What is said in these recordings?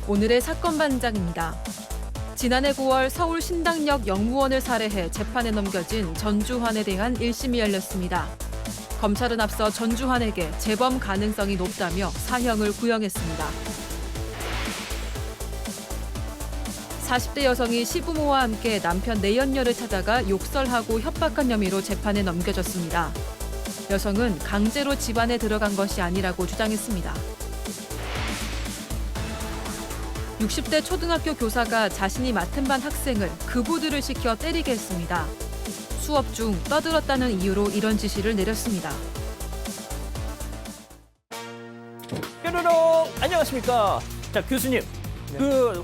오늘의 사건 반장입니다. 지난해 9월 서울 신당역 영무원을 살해해 재판에 넘겨진 전주환에 대한 1심이 열렸습니다. 검찰은 앞서 전주환에게 재범 가능성이 높다며 사형을 구형했습니다. 40대 여성이 시부모와 함께 남편 내연녀를 찾아가 욕설하고 협박한 혐의로 재판에 넘겨졌습니다. 여성은 강제로 집안에 들어간 것이 아니라고 주장했습니다. 60대 초등학교 교사가 자신이 맡은 반 학생을 급우들을 시켜 때리게 했습니다. 수업 중 떠들었다는 이유로 이런 지시를 내렸습니다. 뾰로롱 안녕하십니까. 자 교수님,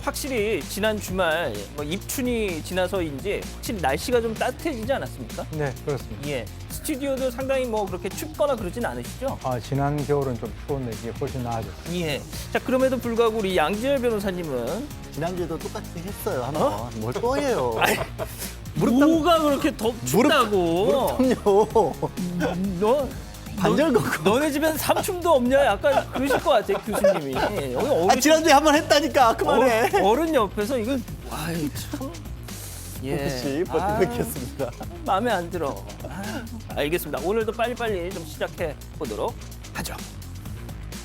확실히 지난 주말 입춘이 지나서인지 확실히 날씨가 좀 따뜻해지지 않았습니까? 네, 그렇습니다. 예, 스튜디오도 상당히 그렇게 춥거나 그러진 않으시죠? 지난 겨울은 좀 추웠는데 이게 훨씬 나아졌어요. 예. 자 그럼에도 불구하고 우리 양지열 변호사님은 지난주에도 똑같이 했어요. 한번. 뭘 또 해요. 뭐가 그렇게 춥다고? 무릎통요. 너 반절 걷고. 너네 집엔 삼촌도 없냐? 약간 그러실 것 같아 교수님이. 여기 어르신, 지난주에 한번 했다니까. 그만해. 어른 옆에서 이건 참. 혹시 버티겠습니다. 마음에 안 들어. 알겠습니다. 오늘도 빨리빨리 좀 시작해 보도록 하죠.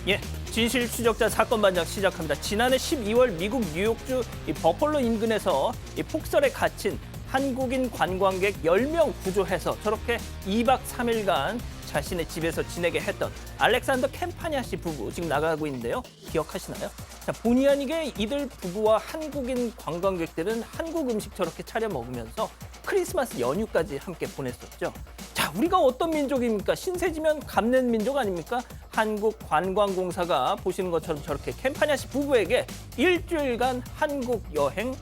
예, 진실 추적자 사건 반장 시작합니다. 지난해 12월 미국 뉴욕주 이 버펄로 인근에서 이 폭설에 갇힌 한국인 관광객 10명 구조해서 저렇게 2박 3일간 자신의 집에서 지내게 했던 알렉산더 캠파냐 씨 부부 지금 나가고 있는데요. 기억하시나요? 자, 본의 아니게 이들 부부와 한국인 관광객들은 한국 음식 저렇게 차려 먹으면서 크리스마스 연휴까지 함께 보냈었죠. 자, 우리가 어떤 민족입니까? 신세지면 갚는 민족 아닙니까? 한국관광공사가 보시는 것처럼 저렇게 캠파냐 씨 부부에게 일주일간 한국 여행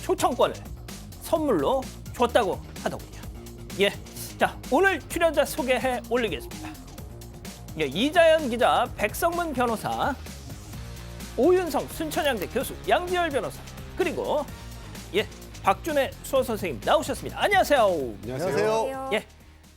초청권을 선물로 줬다고 하더군요. 예, 자 오늘 출연자 소개해 올리겠습니다. 예, 이자연 기자, 백성문 변호사, 오윤성 순천향대 교수, 양지열 변호사, 그리고 예 박준혜 수어 선생님 나오셨습니다. 안녕하세요. 안녕하세요. 예,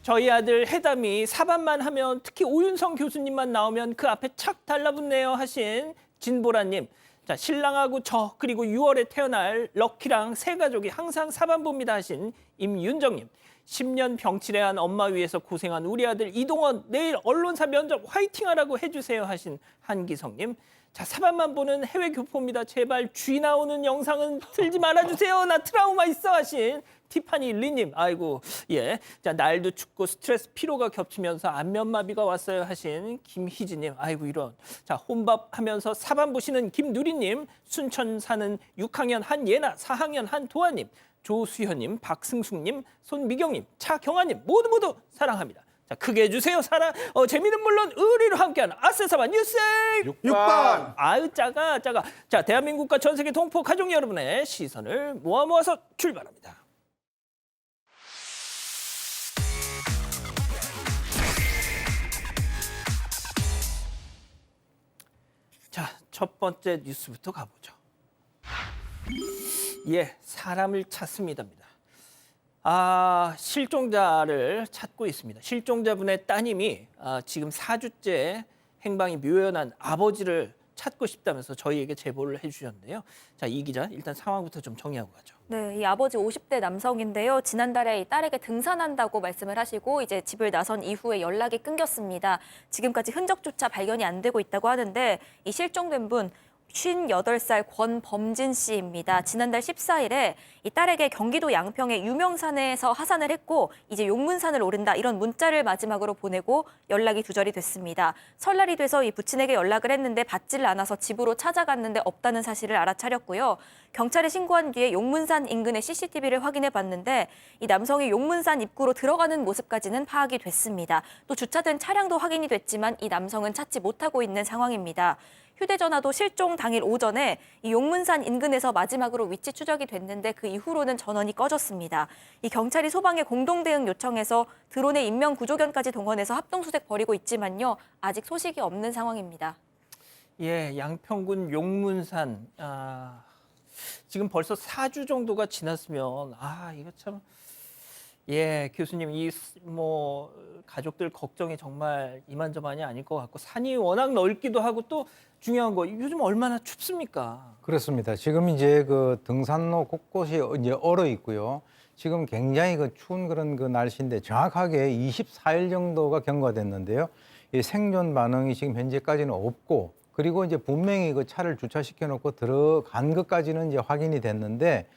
저희 아들 해담이 사반만 하면 특히 오윤성 교수님만 나오면 그 앞에 착 달라붙네요 하신 진보라님. 자, 신랑하고 저 그리고 6월에 태어날 럭키랑 세 가족이 항상 사반봅니다 하신 임윤정님. 10년 병치레한 엄마 위해서 고생한 우리 아들 이동원 내일 언론사 면접 화이팅하라고 해주세요 하신 한기성님. 자, 사반만 보는 해외 교포입니다. 제발 쥐 나오는 영상은 틀지 말아주세요. 나 트라우마 있어 하신 티파니 리님. 아이고 예. 자, 날도 춥고 스트레스 피로가 겹치면서 안면마비가 왔어요 하신 김희진님. 아이고 이런. 자, 혼밥하면서 사반 보시는 김누리님. 순천 사는 6학년 한예나, 4학년 한도아님, 조수현님, 박승숙님, 손미경님, 차경아님 모두 사랑합니다. 자, 크게 해주세요. 사랑. 재미는 물론 의리로 함께하는 아세사반 뉴스 6번. 아유 작아. 자, 대한민국과 전 세계 동포 가족 여러분의 시선을 모아서 출발합니다. 자, 첫 번째 뉴스부터 가보죠. 예, 사람을 찾습니다입니다. 실종자를 찾고 있습니다. 실종자분의 따님이 지금 4주째 행방이 묘연한 아버지를 찾고 싶다면서 저희에게 제보를 해주셨는데요. 자, 이 기자 일단 상황부터 좀 정리하고 가죠. 네, 이 아버지 50대 남성인데요. 지난달에 이 딸에게 등산한다고 말씀을 하시고 이제 집을 나선 이후에 연락이 끊겼습니다. 지금까지 흔적조차 발견이 안 되고 있다고 하는데 이 실종된 분 58살 권범진 씨입니다. 지난달 14일에 이 딸에게 경기도 양평의 유명산에서 하산을 했고 이제 용문산을 오른다 이런 문자를 마지막으로 보내고 연락이 두절이 됐습니다. 설날이 돼서 이 부친에게 연락을 했는데 받지를 않아서 집으로 찾아갔는데 없다는 사실을 알아차렸고요. 경찰에 신고한 뒤에 용문산 인근의 CCTV를 확인해 봤는데 이 남성이 용문산 입구로 들어가는 모습까지는 파악이 됐습니다. 또 주차된 차량도 확인이 됐지만 이 남성은 찾지 못하고 있는 상황입니다. 휴대전화도 실종 당일 오전에 이 용문산 인근에서 마지막으로 위치 추적이 됐는데 그 이후로는 전원이 꺼졌습니다. 이 경찰이 소방에 공동대응 요청해서 드론의 인명구조견까지 동원해서 합동수색 벌이고 있지만요. 아직 소식이 없는 상황입니다. 예, 양평군 용문산. 지금 벌써 4주 정도가 지났으면 이거 참 예, 교수님 이 가족들 걱정이 정말 이만저만이 아닐 것 같고 산이 워낙 넓기도 하고 또 중요한 거 요즘 얼마나 춥습니까? 그렇습니다. 지금 이제 그 등산로 곳곳이 이제 얼어 있고요. 지금 굉장히 그 추운 그런 그 날씨인데 정확하게 24일 정도가 경과됐는데요. 이 생존 반응이 지금 현재까지는 없고, 그리고 이제 분명히 그 차를 주차시켜 놓고 들어간 것까지는 이제 확인이 됐는데,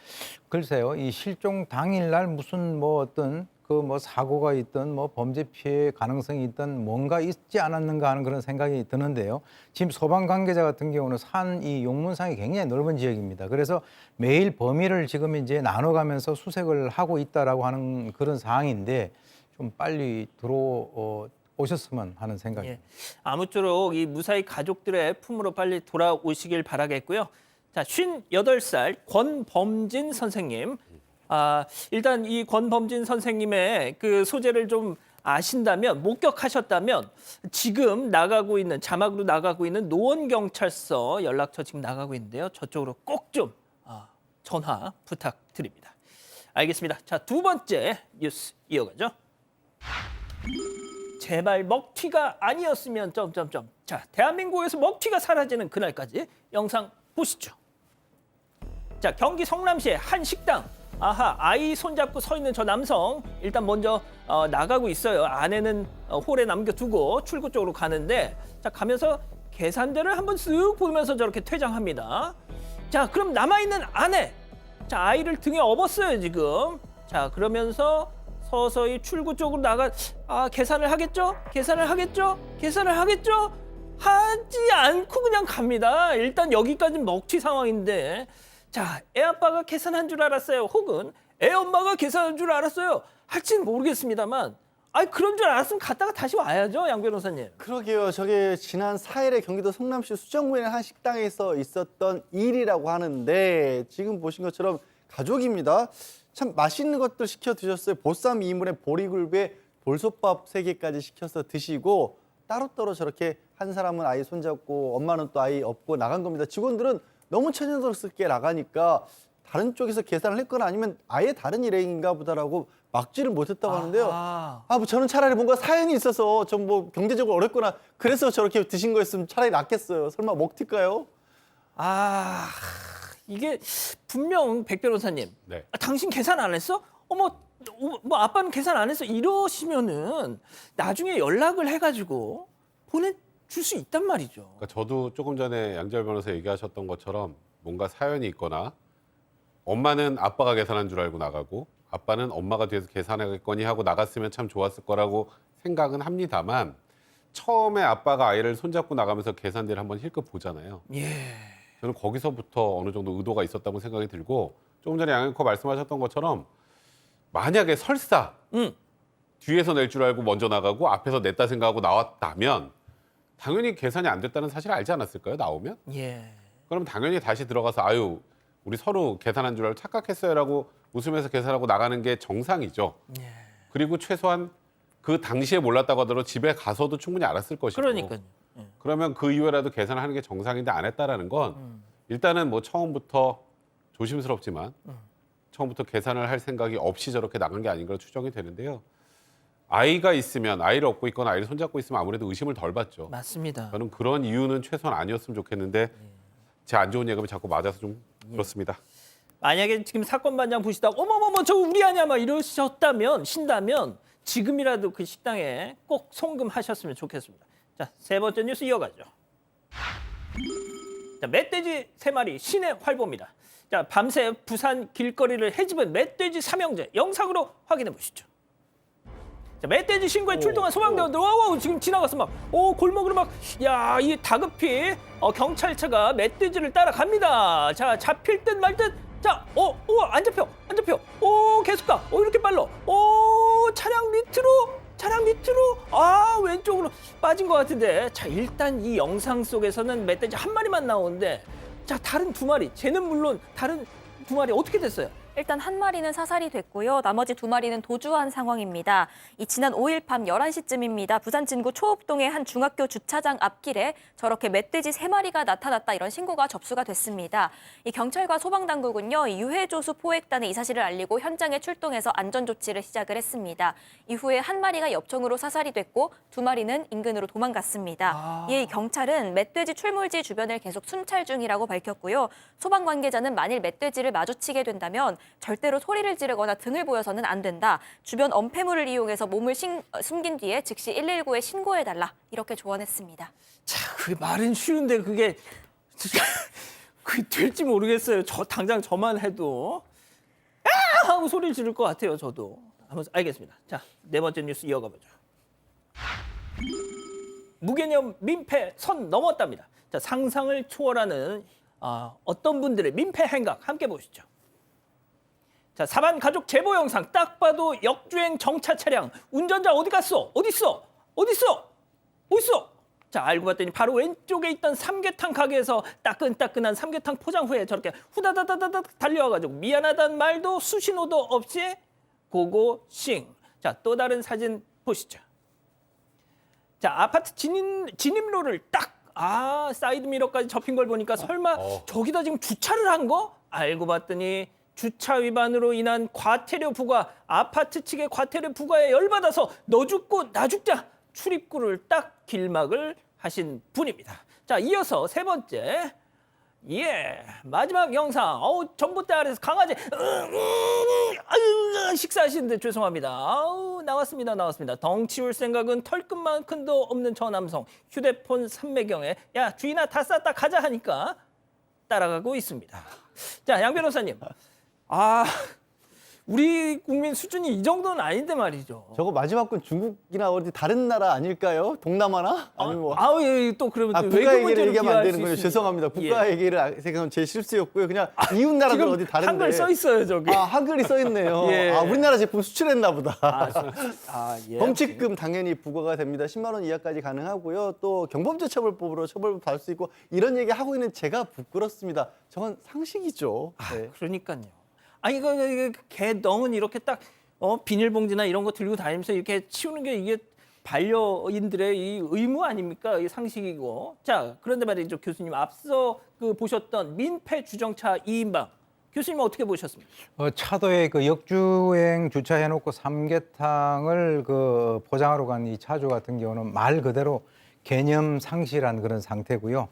글쎄요, 이 실종 당일날 무슨 뭐 어떤 그 뭐 사고가 있든 뭐 범죄 피해 가능성이 있든 뭔가 있지 않았는가 하는 그런 생각이 드는데요. 지금 소방 관계자 같은 경우는 산 이 용문상이 굉장히 넓은 지역입니다. 그래서 매일 범위를 지금 이제 나눠가면서 수색을 하고 있다라고 하는 그런 상황인데, 좀 빨리 오셨으면 하는 생각입니다. 예. 아무쪼록 이 무사히 가족들의 품으로 빨리 돌아오시길 바라겠고요. 자, 58살 권범진 선생님. 일단 이 권범진 선생님의 그 소재를 좀 아신다면, 목격하셨다면 지금 나가고 있는, 자막으로 나가고 있는 노원경찰서 연락처 지금 나가고 있는데요. 저쪽으로 꼭 좀 전화 부탁드립니다. 알겠습니다. 자, 두 번째 뉴스 이어가죠. 제발 먹튀가 아니었으면 점점점. 자, 대한민국에서 먹튀가 사라지는 그날까지 영상 보시죠. 자, 경기 성남시의 한 식당. 아이 손잡고 서 있는 저 남성 일단 먼저 나가고 있어요. 아내는 홀에 남겨두고 출구 쪽으로 가는데, 자, 가면서 계산대를 한번 쓱 보면서 저렇게 퇴장합니다. 자, 그럼 남아있는 아내. 자, 아이를 등에 업었어요 지금. 자, 그러면서 서서히 출구 쪽으로 계산을 하겠죠? 계산을 하겠죠? 계산을 하겠죠? 하지 않고 그냥 갑니다. 일단 여기까지는 먹튀 상황인데, 자, 애아빠가 계산한 줄 알았어요. 혹은 애엄마가 계산한 줄 알았어요. 할지는 모르겠습니다만, 그런 줄 알았으면 갔다가 다시 와야죠, 양 변호사님. 그러게요. 저게 지난 4일에 경기도 성남시 수정구에 있는 한 식당에서 있었던 일이라고 하는데, 지금 보신 것처럼 가족입니다. 참 맛있는 것들 시켜 드셨어요. 보쌈 2인분에 보리굴비에 볼솥밥 3개까지 시켜서 드시고, 따로따로 저렇게 한 사람은 아이 손잡고 엄마는 또 아이 업고 나간 겁니다. 직원들은 너무 천연스럽게 나가니까 다른 쪽에서 계산을 했거나 아니면 아예 다른 일행인가 보다라고 막지를 못했다고 하는데요. 뭐 저는 차라리 뭔가 사연이 있어서 좀 뭐 경제적으로 어렵거나 그래서 저렇게 드신 거였으면 차라리 낫겠어요. 설마 먹튀일까요? 이게 분명 백 변호사님, 네. 당신 계산 안 했어? 뭐 아빠는 계산 안 했어? 이러시면은 나중에 연락을 해가지고 보내줄 수 있단 말이죠. 그러니까 저도 조금 전에 양지열 변호사 얘기하셨던 것처럼 뭔가 사연이 있거나, 엄마는 아빠가 계산한 줄 알고 나가고 아빠는 엄마가 뒤에서 계산하겠거니 하고 나갔으면 참 좋았을 거라고 생각은 합니다만, 처음에 아빠가 아이를 손잡고 나가면서 계산대를 한번 힐끗 보잖아요. 예. 저는 거기서부터 어느 정도 의도가 있었다고 생각이 들고, 조금 전에 양 앵커 말씀하셨던 것처럼 만약에 설사 뒤에서 낼 줄 알고 먼저 나가고 앞에서 냈다 생각하고 나왔다면 당연히 계산이 안 됐다는 사실을 알지 않았을까요? 나오면? 예. 그럼 당연히 다시 들어가서 우리 서로 계산한 줄 알고 착각했어요라고 웃으면서 계산하고 나가는 게 정상이죠. 예. 그리고 최소한 그 당시에 몰랐다고 하더라도 집에 가서도 충분히 알았을 것이고. 그러니까요. 예. 그러면 그 이후에라도 계산을 하는 게 정상인데 안 했다라는 건 일단은 뭐 처음부터 조심스럽지만 처음부터 계산을 할 생각이 없이 저렇게 나간 게 아닌가 추정이 되는데요. 아이가 있으면, 아이를 업고 있거나 아이를 손잡고 있으면 아무래도 의심을 덜 받죠. 맞습니다. 저는 그런 이유는 최소한 아니었으면 좋겠는데 제 안 좋은 예감이 자꾸 맞아서 좀 그렇습니다. 만약에 지금 사건 반장 보시다가 어머머머 저 우리 아니야 막 신다면 지금이라도 그 식당에 꼭 송금하셨으면 좋겠습니다. 자, 세 번째 뉴스 이어가죠. 자, 멧돼지 3마리 신의 활보입니다. 자, 밤새 부산 길거리를 헤집은 멧돼지 삼형제 영상으로 확인해 보시죠. 자, 멧돼지 신고에 출동한 소방대원들 지금 지나가서 골목으로 이 다급히 경찰차가 멧돼지를 따라갑니다. 자, 잡힐 듯 말 듯. 자, 안 잡혀. 계속 가. 이렇게 빨라. 차량 밑으로 왼쪽으로 빠진 것 같은데. 자, 일단 이 영상 속에서는 멧돼지 한 마리만 나오는데, 자, 다른 2마리, 쟤는 물론 다른 2마리 어떻게 됐어요? 일단 한 마리는 사살이 됐고요. 나머지 2마리는 도주한 상황입니다. 이 지난 5일 밤 11시쯤입니다. 부산 진구 초읍동의 한 중학교 주차장 앞길에 저렇게 멧돼지 3마리가 나타났다 이런 신고가 접수가 됐습니다. 이 경찰과 소방당국은요, 이 유해조수 포획단에 이 사실을 알리고 현장에 출동해서 안전조치를 시작을 했습니다. 이후에 한 마리가 엽총으로 사살이 됐고 2마리는 인근으로 도망갔습니다. 이에 경찰은 멧돼지 출몰지 주변을 계속 순찰 중이라고 밝혔고요. 소방 관계자는 만일 멧돼지를 마주치게 된다면 절대로 소리를 지르거나 등을 보여서는 안 된다. 주변 엄폐물을 이용해서 몸을 숨긴 뒤에 즉시 119에 신고해달라. 이렇게 조언했습니다. 자, 그 말은 쉬운데 그게 될지 모르겠어요. 당장 저만 해도 아! 하고 소리를 지를 것 같아요. 저도. 알겠습니다. 자, 4번째 뉴스 이어가 보죠. 무개념 민폐 선 넘었답니다. 자, 상상을 초월하는 어떤 분들의 민폐 행각 함께 보시죠. 자, 사반 가족 제보 영상 딱 봐도 역주행 정차 차량 운전자 어디 갔어? 어디 있어? 어디 있어? 어디 있어? 자, 알고 봤더니 바로 왼쪽에 있던 삼계탕 가게에서 따끈따끈한 삼계탕 포장 후에 저렇게 후다다다다닥 달려와가지고 미안하다는 말도 수신호도 없이 고고싱. 자, 또 다른 사진 보시죠. 자, 아파트 진입로를 사이드 미러까지 접힌 걸 보니까 설마 저기다 지금 주차를 한 거? 알고 봤더니 주차 위반으로 인한 과태료 부과, 아파트 측의 과태료 부과에 열받아서 너 죽고 나 죽자 출입구를 딱 길막을 하신 분입니다. 자, 이어서 3번째. 마지막 영상. 전봇대 아래서 강아지 식사하시는데 죄송합니다. 나왔습니다. 덩치 올 생각은 털끝만큼도 없는 저 남성. 휴대폰 삼매경에 야, 주인아 다 쌌다 가자 하니까 따라가고 있습니다. 자, 양 변호사님. 우리 국민 수준이 이 정도는 아닌데 말이죠. 저거 마지막 건 중국이나 어디 다른 나라 아닐까요? 동남아나? 아니면 뭐. 또 그러면 또 국가 외교 얘기를 문제로 얘기하면 안 비하할 되는 수 거예요. 있으니까. 죄송합니다. 국가 얘기를 생각하면 제 실수였고요. 그냥 이웃 나라들 지금 어디 다른데. 한글 써 있어요, 저기. 한글이 써 있네요. 예. 우리나라 제품 수출했나 보다. 예. 범칙금 당연히 부과가 됩니다. 10만 원 이하까지 가능하고요. 또 경범죄처벌법으로 처벌받을 수 있고 이런 얘기 하고 있는 제가 부끄럽습니다. 저건 상식이죠. 네. 그러니까요. 이거 개 덩은 이렇게 딱 비닐봉지나 이런 거 들고 다니면서 이렇게 치우는 게 이게 반려인들의 이 의무 아닙니까? 이 상식이고. 자, 그런데 말이죠, 교수님 앞서 보셨던 민폐 주정차 2인방 교수님 어떻게 보셨습니까? 차도에 역주행 주차해놓고 삼계탕을 포장하러 간 이 차주 같은 경우는 말 그대로 개념 상실한 그런 상태고요.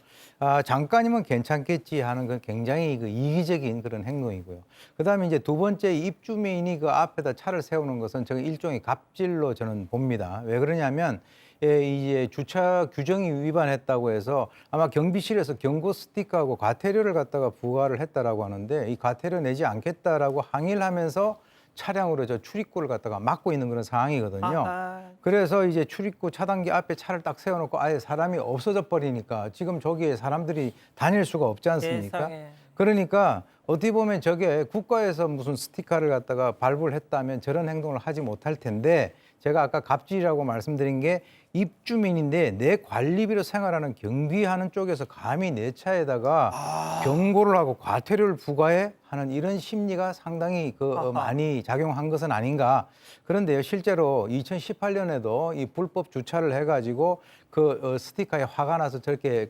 잠깐이면 괜찮겠지 하는 건 굉장히 이기적인 그런 행동이고요. 그다음에 이제 2번째 입주민이 앞에다 차를 세우는 것은 저는 일종의 갑질로 저는 봅니다. 왜 그러냐면 이제 주차 규정이 위반했다고 해서 아마 경비실에서 경고 스티커하고 과태료를 갖다가 부과를 했다라고 하는데 이 과태료 내지 않겠다라고 항의를 하면서 차량으로 출입구를 갖다가 막고 있는 그런 상황이거든요. 그래서 이제 출입구 차단기 앞에 차를 딱 세워놓고 아예 사람이 없어져 버리니까 지금 저기에 사람들이 다닐 수가 없지 않습니까? 세상에. 그러니까 어떻게 보면 저게 국가에서 무슨 스티커를 갖다가 발부를 했다면 저런 행동을 하지 못할 텐데 제가 아까 갑질이라고 말씀드린 게 입주민인데 내 관리비로 생활하는 경비하는 쪽에서 감히 내 차에다가 경고를 하고 과태료를 부과해 하는 이런 심리가 상당히 많이 작용한 것은 아닌가. 그런데요, 실제로 2018년에도 이 불법 주차를 해가지고 스티커에 화가 나서 저렇게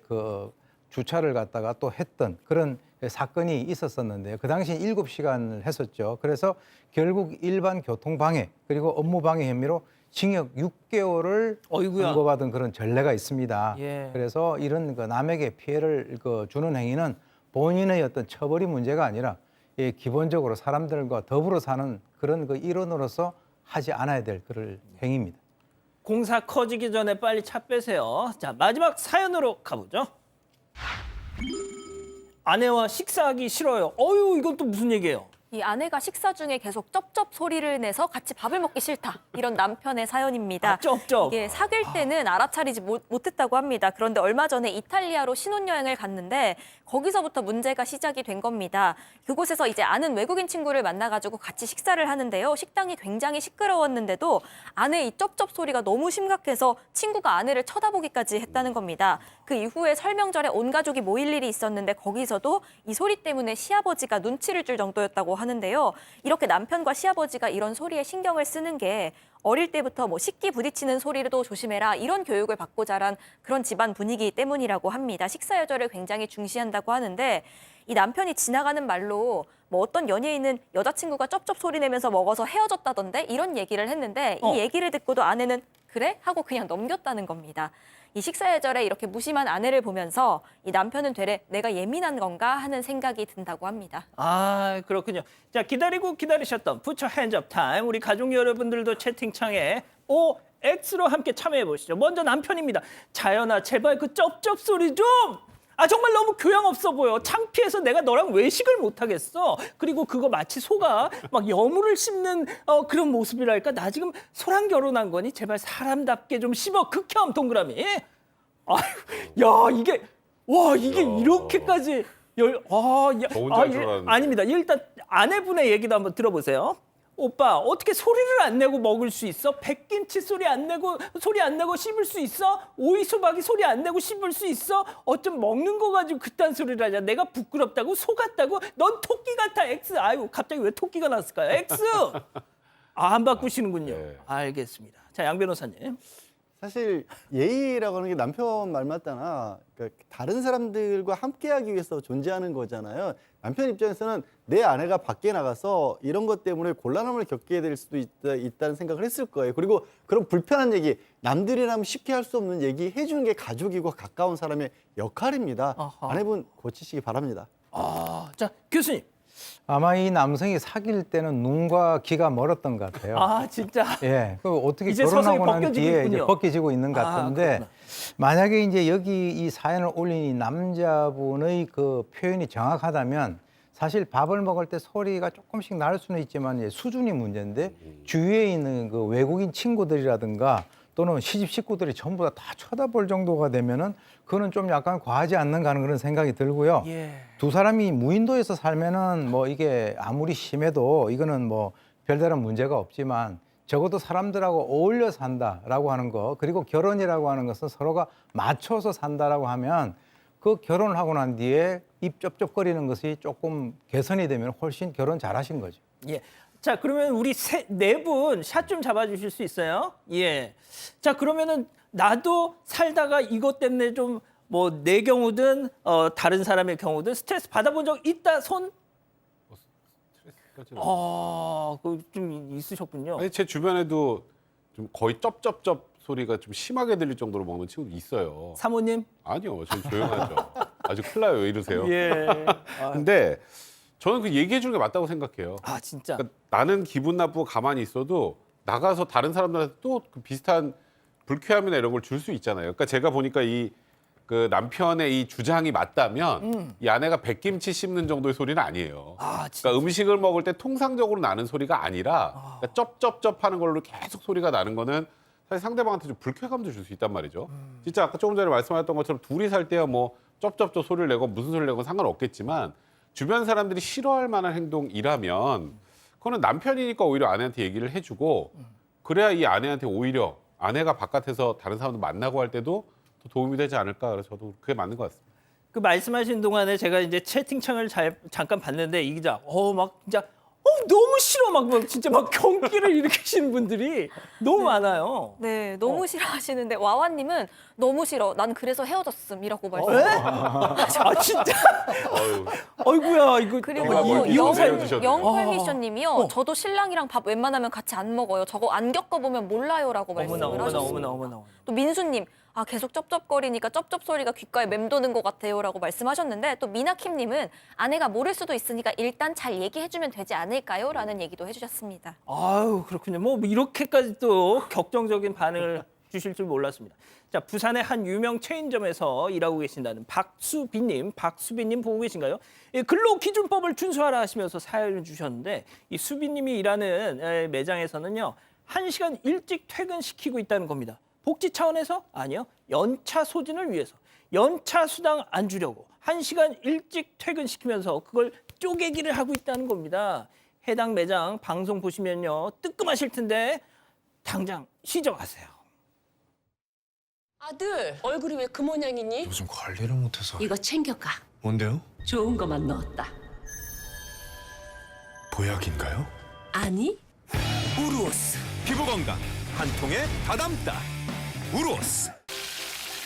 주차를 갖다가 또 했던 그런 사건이 있었었는데요. 그 당시 7시간을 했었죠. 그래서 결국 일반 교통방해 그리고 업무방해 혐의로 징역 6개월을 선고받은 그런 전례가 있습니다. 예. 그래서 이런 남에게 피해를 주는 행위는 본인의 어떤 처벌이 문제가 아니라 기본적으로 사람들과 더불어 사는 그런 일원으로서 하지 않아야 될 그런 행위입니다. 공사 커지기 전에 빨리 차 빼세요. 자, 마지막 사연으로 가보죠. 아내와 식사하기 싫어요. 이건 또 무슨 얘기예요? 이 아내가 식사 중에 계속 쩝쩝 소리를 내서 같이 밥을 먹기 싫다. 이런 남편의 사연입니다. 쩝쩝. 이게 사귈 때는 알아차리지 못했다고 합니다. 그런데 얼마 전에 이탈리아로 신혼여행을 갔는데 거기서부터 문제가 시작이 된 겁니다. 그곳에서 이제 아는 외국인 친구를 만나가지고 같이 식사를 하는데요. 식당이 굉장히 시끄러웠는데도 아내의 이 쩝쩝 소리가 너무 심각해서 친구가 아내를 쳐다보기까지 했다는 겁니다. 그 이후에 설명절에 온 가족이 모일 일이 있었는데 거기서도 이 소리 때문에 시아버지가 눈치를 줄 정도였다고 하는데요. 이렇게 남편과 시아버지가 이런 소리에 신경을 쓰는 게 어릴 때부터 뭐 식기 부딪히는 소리도 조심해라 이런 교육을 받고 자란 그런 집안 분위기 때문이라고 합니다. 식사 여절을 굉장히 중시한다고 하는데 이 남편이 지나가는 말로 뭐 어떤 연예인은 여자친구가 쩝쩝 소리 내면서 먹어서 헤어졌다던데 이런 얘기를 했는데 이 얘기를 듣고도 아내는 그래? 하고 그냥 넘겼다는 겁니다. 이 식사 예절에 이렇게 무심한 아내를 보면서 이 남편은 되레 내가 예민한 건가 하는 생각이 든다고 합니다. 아, 그렇군요. 자, 기다리고 기다리셨던 부처 핸즈업 타임. 우리 가족 여러분들도 채팅창에 OX로 함께 참여해 보시죠. 먼저 남편입니다. 자연아, 제발 그 쩝쩝 소리 좀! 아, 정말 너무 교양 없어 보여. 창피해서 내가 너랑 외식을 못 하겠어. 그리고 그거 마치 소가 막 여물을 씹는 그런 모습이랄까. 나 지금 소랑 결혼한 거니? 제발 사람답게 좀 씹어. 극혐 동그라미. 아유, 야, 이게 이렇게까지 저 혼자 할 줄 알았는데. 아닙니다. 일단 아내분의 얘기도 한번 들어보세요. 오빠, 어떻게 소리를 안 내고 먹을 수 있어? 백김치 소리 안 내고 씹을 수 있어? 오이 수박이 소리 안 내고 씹을 수 있어? 어쩜 먹는 거 가지고 그딴 소리를 하냐? 내가 부끄럽다고? 소 같다고? 넌 토끼 같아, X. 아이고, 갑자기 왜 토끼가 났을까요? X. 안 바꾸시는군요. 네. 알겠습니다. 자, 양 변호사님. 사실 예의라고 하는 게 남편 말 맞다나 그러니까 다른 사람들과 함께하기 위해서 존재하는 거잖아요. 남편 입장에서는 내 아내가 밖에 나가서 이런 것 때문에 곤란함을 겪게 될 수도 있다는 생각을 했을 거예요. 그리고 그런 불편한 얘기, 남들이라면 쉽게 할 수 없는 얘기 해주는 게 가족이고 가까운 사람의 역할입니다. 아하. 아내분 고치시기 바랍니다. 자, 교수님. 아마 이 남성이 사귈 때는 눈과 귀가 멀었던 것 같아요. 아, 진짜. 예, 그 어떻게 이제 서서히 결혼하고 난 벗겨지고 뒤에 있군요. 이제 벗겨지고 있는 것 같은데 그렇구나. 만약에 이제 여기 이 사연을 올린 이 남자분의 그 표현이 정확하다면 사실 밥을 먹을 때 소리가 조금씩 날 수는 있지만 이제 수준이 문제인데 주위에 있는 그 외국인 친구들이라든가 또는 시집 식구들이 전부 다 쳐다볼 정도가 되면은 그거는 좀 약간 과하지 않는가 하는 그런 생각이 들고요. 예. 두 사람이 무인도에서 살면은 뭐 이게 아무리 심해도 이거는 뭐 별다른 문제가 없지만 적어도 사람들하고 어울려 산다라고 하는 거 그리고 결혼이라고 하는 것은 서로가 맞춰서 산다라고 하면 그 결혼을 하고 난 뒤에 입 쩝쩝거리는 것이 조금 개선이 되면 훨씬 결혼 잘하신 거죠. 예. 자, 그러면 우리 네 분 샷 좀 잡아주실 수 있어요? 예. 자, 그러면은 나도 살다가 이것 때문에 좀 뭐 내 경우든 다른 사람의 경우든 스트레스 받아본 적 있다 손? 스트레스까지는. 그좀 있으셨군요. 아니, 제 주변에도 좀 거의 쩝쩝쩝 소리가 좀 심하게 들릴 정도로 먹는 친구도 있어요. 사모님? 아니요, 저는 조용하죠. 아주 큰일 나요. 왜 이러세요? 예. 근데 저는 그 얘기해 주는 게 맞다고 생각해요. 아, 진짜. 그러니까 나는 기분 나쁘고 가만히 있어도 나가서 다른 사람들한테 또 그 비슷한 불쾌함이나 이런 걸 줄 수 있잖아요. 그러니까 제가 보니까 그 남편의 이 주장이 맞다면 이 아내가 백김치 씹는 정도의 소리는 아니에요. 아, 진짜. 그러니까 음식을 먹을 때 통상적으로 나는 소리가 아니라 그러니까 쩝쩝쩝 하는 걸로 계속 소리가 나는 거는 사실 상대방한테 좀 불쾌감도 줄 수 있단 말이죠. 진짜 아까 조금 전에 말씀하셨던 것처럼 둘이 살 때야 뭐 쩝쩝쩝 소리를 내고 무슨 소리를 내고 상관없겠지만 주변 사람들이 싫어할 만한 행동이라면 그거는 남편이니까 오히려 아내한테 얘기를 해주고 그래야 이 아내한테 오히려 아내가 바깥에서 다른 사람도 만나고 할 때도 더 도움이 되지 않을까. 그래서 저도 그게 맞는 것 같습니다. 그 말씀하신 동안에 제가 이제 채팅창을 잠깐 봤는데 이 기자 막 진짜 너무 싫어 막 진짜 막 경기를 일으키시는 분들이 너무 많아요. 네, 너무 싫어하시는데 와와님은 너무 싫어. 난 그래서 헤어졌음이라고 네? 말씀하셨어요. 아, 진짜. 어휴, 아이고야 이거 그리고 이혼사연 주셨네요. 영팔미션님이요. 저도 신랑이랑 밥 웬만하면 같이 안 먹어요. 저거 안 겪어보면 몰라요라고 말씀을 하셨습니다. 어머나. 또 민수님, 계속 쩝쩝거리니까 쩝쩝 소리가 귓가에 맴도는 것 같아요라고 말씀하셨는데 또 미나킴님은 아내가 모를 수도 있으니까 일단 잘 얘기해주면 되지 않을까요?라는 얘기도 해주셨습니다. 아유, 그렇군요. 뭐 이렇게까지 또 격정적인 반응을 주실 줄 몰랐습니다. 자, 부산의 한 유명 체인점에서 일하고 계신다는 박수빈님 보고 계신가요? 예, 근로기준법을 준수하라 하시면서 사연을 주셨는데 이 수빈님이 일하는 매장에서는요 1시간 일찍 퇴근시키고 있다는 겁니다. 복지 차원에서? 아니요. 연차 소진을 위해서. 연차 수당 안 주려고 1시간 일찍 퇴근시키면서 그걸 쪼개기를 하고 있다는 겁니다. 해당 매장 방송 보시면요 뜨끔하실 텐데 당장 시정하세요. 아들, 얼굴이 왜 그 모양이니? 요즘 관리를 못해서. 이거 챙겨가. 뭔데요? 좋은 것만 넣었다. 보약인가요? 아니? 우루오스 피부 건강 한 통에 다 담다. 우루오스.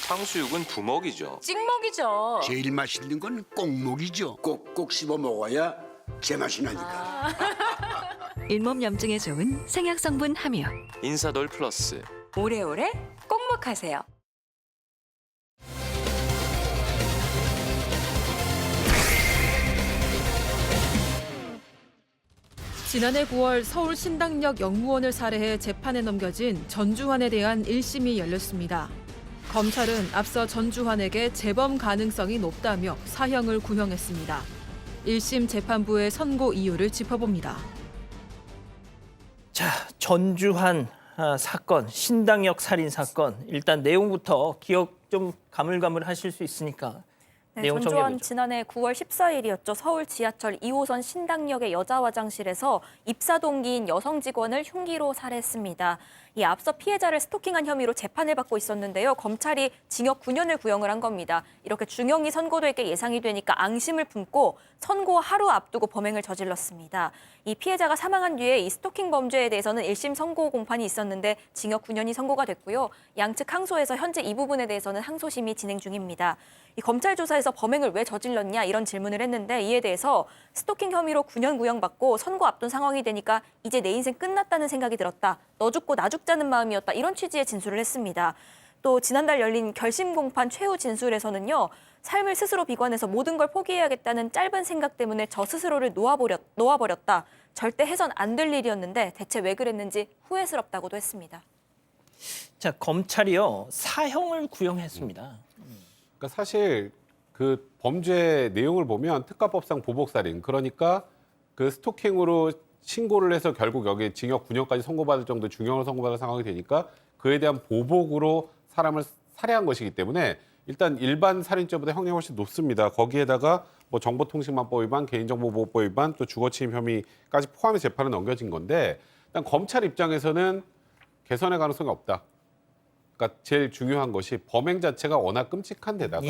탕수육은 부먹이죠. 찍먹이죠. 제일 맛있는 건 꼭먹이죠. 꼭꼭 씹어 먹어야 제맛이 나니까. 잇몸 염증에 좋은 생약 성분 함유. 인사돌 플러스. 오래오래 꼭먹하세요. 지난해 9월 서울 신당역 영무원을 살해해 재판에 넘겨진 전주환에 대한 1심이 열렸습니다. 검찰은 앞서 전주환에게 재범 가능성이 높다며 사형을 구형했습니다. 1심 재판부의 선고 이유를 짚어봅니다. 자, 전주환 사건, 신당역 살인 사건. 일단 내용부터 기억 좀 가물가물하실 수 있으니까 네, 내용 전주환 정리해보죠. 지난해 9월 14일이었죠. 서울 지하철 2호선 신당역의 여자 화장실에서 입사 동기인 여성 직원을 흉기로 살해했습니다. 이 앞서 피해자를 스토킹한 혐의로 재판을 받고 있었는데요. 검찰이 징역 9년을 구형을 한 겁니다. 이렇게 중형이 선고될 게 예상이 되니까 앙심을 품고 선고 하루 앞두고 범행을 저질렀습니다. 이 피해자가 사망한 뒤에 이 스토킹 범죄에 대해서는 1심 선고 공판이 있었는데 징역 9년이 선고가 됐고요. 양측 항소해서 현재 이 부분에 대해서는 항소심이 진행 중입니다. 이 검찰 조사에서 범행을 왜 저질렀냐 이런 질문을 했는데 이에 대해서 스토킹 혐의로 9년 구형받고 선고 앞둔 상황이 되니까 이제 내 인생 끝났다는 생각이 들었다. 너 죽고 나 죽자는 마음이었다. 이런 취지의 진술을 했습니다. 또 지난달 열린 결심 공판 최후 진술에서는요. 삶을 스스로 비관해서 모든 걸 포기해야겠다는 짧은 생각 때문에 저 스스로를 놓아버렸다. 절대 해선 안 될 일이었는데 대체 왜 그랬는지 후회스럽다고도 했습니다. 자, 검찰이요. 사형을 구형했습니다. 그러니까 사실 그 범죄 내용을 보면 특가법상 보복살인, 그러니까 그 스토킹으로 신고를 해서 결국 여기에 징역 9년까지 선고받을 정도 중형을 선고받을 상황이 되니까 그에 대한 보복으로 사람을 살해한 것이기 때문에 일단 일반 살인죄보다 형량이 훨씬 높습니다. 거기에다가 뭐 정보통신망법 위반, 개인정보보호법 위반, 또 주거침입 혐의까지 포함해서 재판에 넘겨진 건데 일단 검찰 입장에서는 개선의 가능성이 없다. 그러니까 제일 중요한 것이 범행 자체가 워낙 끔찍한 데다가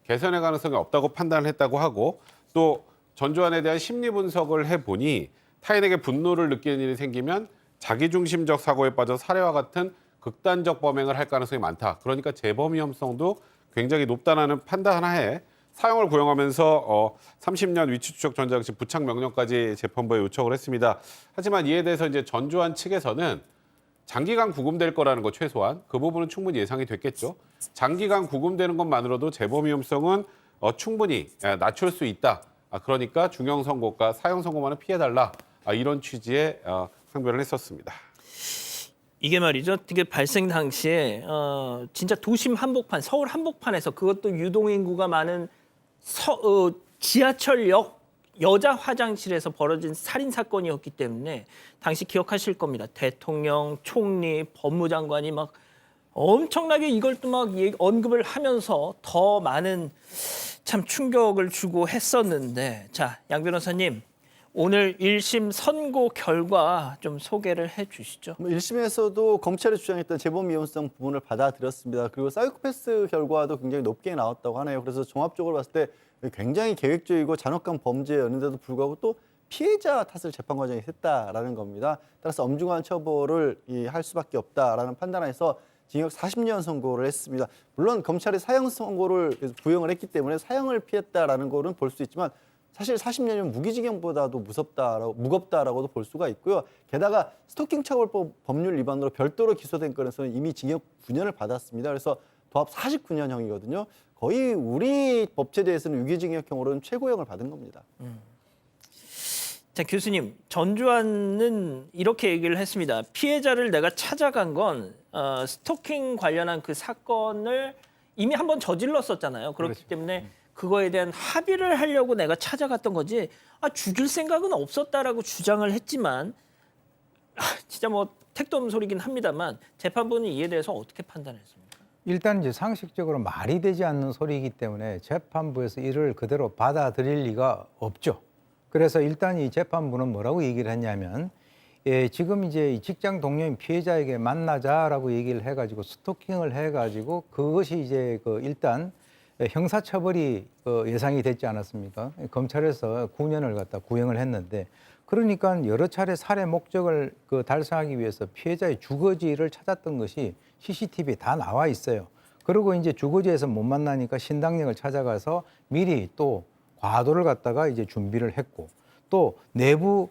개선의 가능성이 없다고 판단을 했다고 하고 또 전주환에 대한 심리 분석을 해보니 타인에게 분노를 느끼는 일이 생기면 자기중심적 사고에 빠져 살해와 같은 극단적 범행을 할 가능성이 많다. 그러니까 재범 위험성도 굉장히 높다는 판단 하에 사형을 구형하면서 30년 위치 추적 전자증 부착 명령까지 재판부에 요청을 했습니다. 하지만 이에 대해서 이제 전주환 측에서는 장기간 구금될 거라는 거 최소한 그 부분은 충분히 예상이 됐겠죠. 장기간 구금되는 것만으로도 재범 위험성은 충분히 낮출 수 있다. 그러니까 중형 선고가 사형 선고만은 피해달라. 이런 취지의 항변을 했었습니다. 이게 말이죠. 이게 발생 당시에 진짜 도심 한복판, 서울 한복판에서 그것도 유동인구가 많은 지하철역 여자 화장실에서 벌어진 살인 사건이었기 때문에 당시 기억하실 겁니다. 대통령, 총리, 법무장관이 막 엄청나게 이걸 또 막 언급을 하면서 더 많은 참 충격을 주고 했었는데, 자, 양 변호사님 오늘 1심 선고 결과 좀 소개를 해주시죠. 1심에서도 검찰이 주장했던 재범 위험성 부분을 받아들였습니다. 그리고 사이코패스 결과도 굉장히 높게 나왔다고 하네요. 그래서 종합적으로 봤을 때 굉장히 계획적이고 잔혹한 범죄였는데도 불구하고 또 피해자 탓을 재판 과정에 했다라는 겁니다. 따라서 엄중한 처벌을 할 수밖에 없다라는 판단에서 징역 40년 선고를 했습니다. 물론 검찰이 사형 선고를 구형을 했기 때문에 사형을 피했다라는 거는 볼 수 있지만 사실 40년이면 무기징역보다도 무겁다라고도 볼 수가 있고요. 게다가 스토킹 처벌법 법률 위반으로 별도로 기소된 건에서는 이미 징역 9년을 받았습니다. 그래서 도합 49년형이거든요. 거의 우리 법체제에서는 유기징역형으로는 최고형을 받은 겁니다. 자, 교수님, 전주환은 이렇게 얘기를 했습니다. 피해자를 내가 찾아간 건 스토킹 관련한 그 사건을 이미 한번 저질렀었잖아요. 그렇기 그렇죠. 때문에 그거에 대한 합의를 하려고 내가 찾아갔던 거지 죽일 생각은 없었다라고 주장을 했지만 진짜 뭐 택도 없는 소리긴 합니다만 재판부는 이에 대해서 어떻게 판단했습니까? 일단 이제 상식적으로 말이 되지 않는 소리이기 때문에 재판부에서 이를 그대로 받아들일 리가 없죠. 그래서 일단 이 재판부는 뭐라고 얘기를 했냐면 예, 지금 이제 이 직장 동료인 피해자에게 만나자라고 얘기를 해가지고 스토킹을 해가지고 그것이 이제 그 일단 형사처벌이 예상이 됐지 않았습니까? 검찰에서 9년을 갖다 구형을 했는데 그러니까 여러 차례 살해 목적을 달성하기 위해서 피해자의 주거지를 찾았던 것이 CCTV에 다 나와 있어요. 그리고 이제 주거지에서 못 만나니까 신당역을 찾아가서 미리 또 과도를 갖다가 이제 준비를 했고 또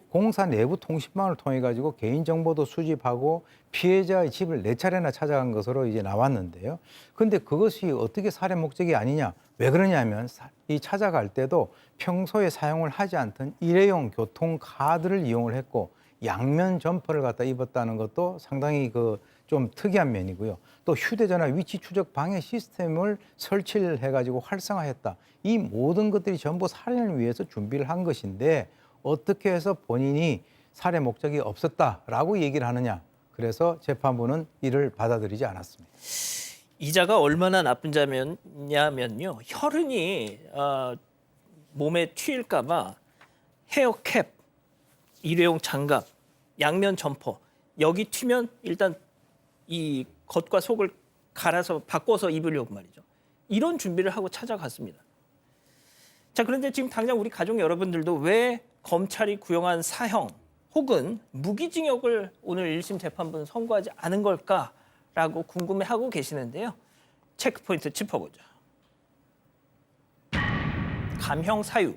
공사 내부 통신망을 통해 가지고 개인 정보도 수집하고 피해자의 집을 4차례나 찾아간 것으로 이제 나왔는데요. 근데 그것이 어떻게 살해 목적이 아니냐? 왜 그러냐면 이 찾아갈 때도 평소에 사용을 하지 않던 일회용 교통 카드를 이용을 했고 양면 점퍼를 갖다 입었다는 것도 상당히 좀 특이한 면이고요. 또 휴대전화 위치 추적 방해 시스템을 설치를 해가지고 활성화했다. 이 모든 것들이 전부 살인을 위해서 준비를 한 것인데 어떻게 해서 본인이 살해 목적이 없었다라고 얘기를 하느냐. 그래서 재판부는 이를 받아들이지 않았습니다. 이자가 얼마나 나쁜 자면요. 혈흔이 몸에 튀일까 봐 헤어캡, 일회용 장갑, 양면 점퍼 여기 튀면 일단 이 겉과 속을 갈아서 바꿔서 입으려고 말이죠. 이런 준비를 하고 찾아갔습니다. 자, 그런데 지금 당장 우리 가족 여러분들도 왜 검찰이 구형한 사형 혹은 무기징역을 오늘 1심 재판부는 선고하지 않은 걸까라고 궁금해하고 계시는데요. 체크포인트 짚어보죠. 감형 사유,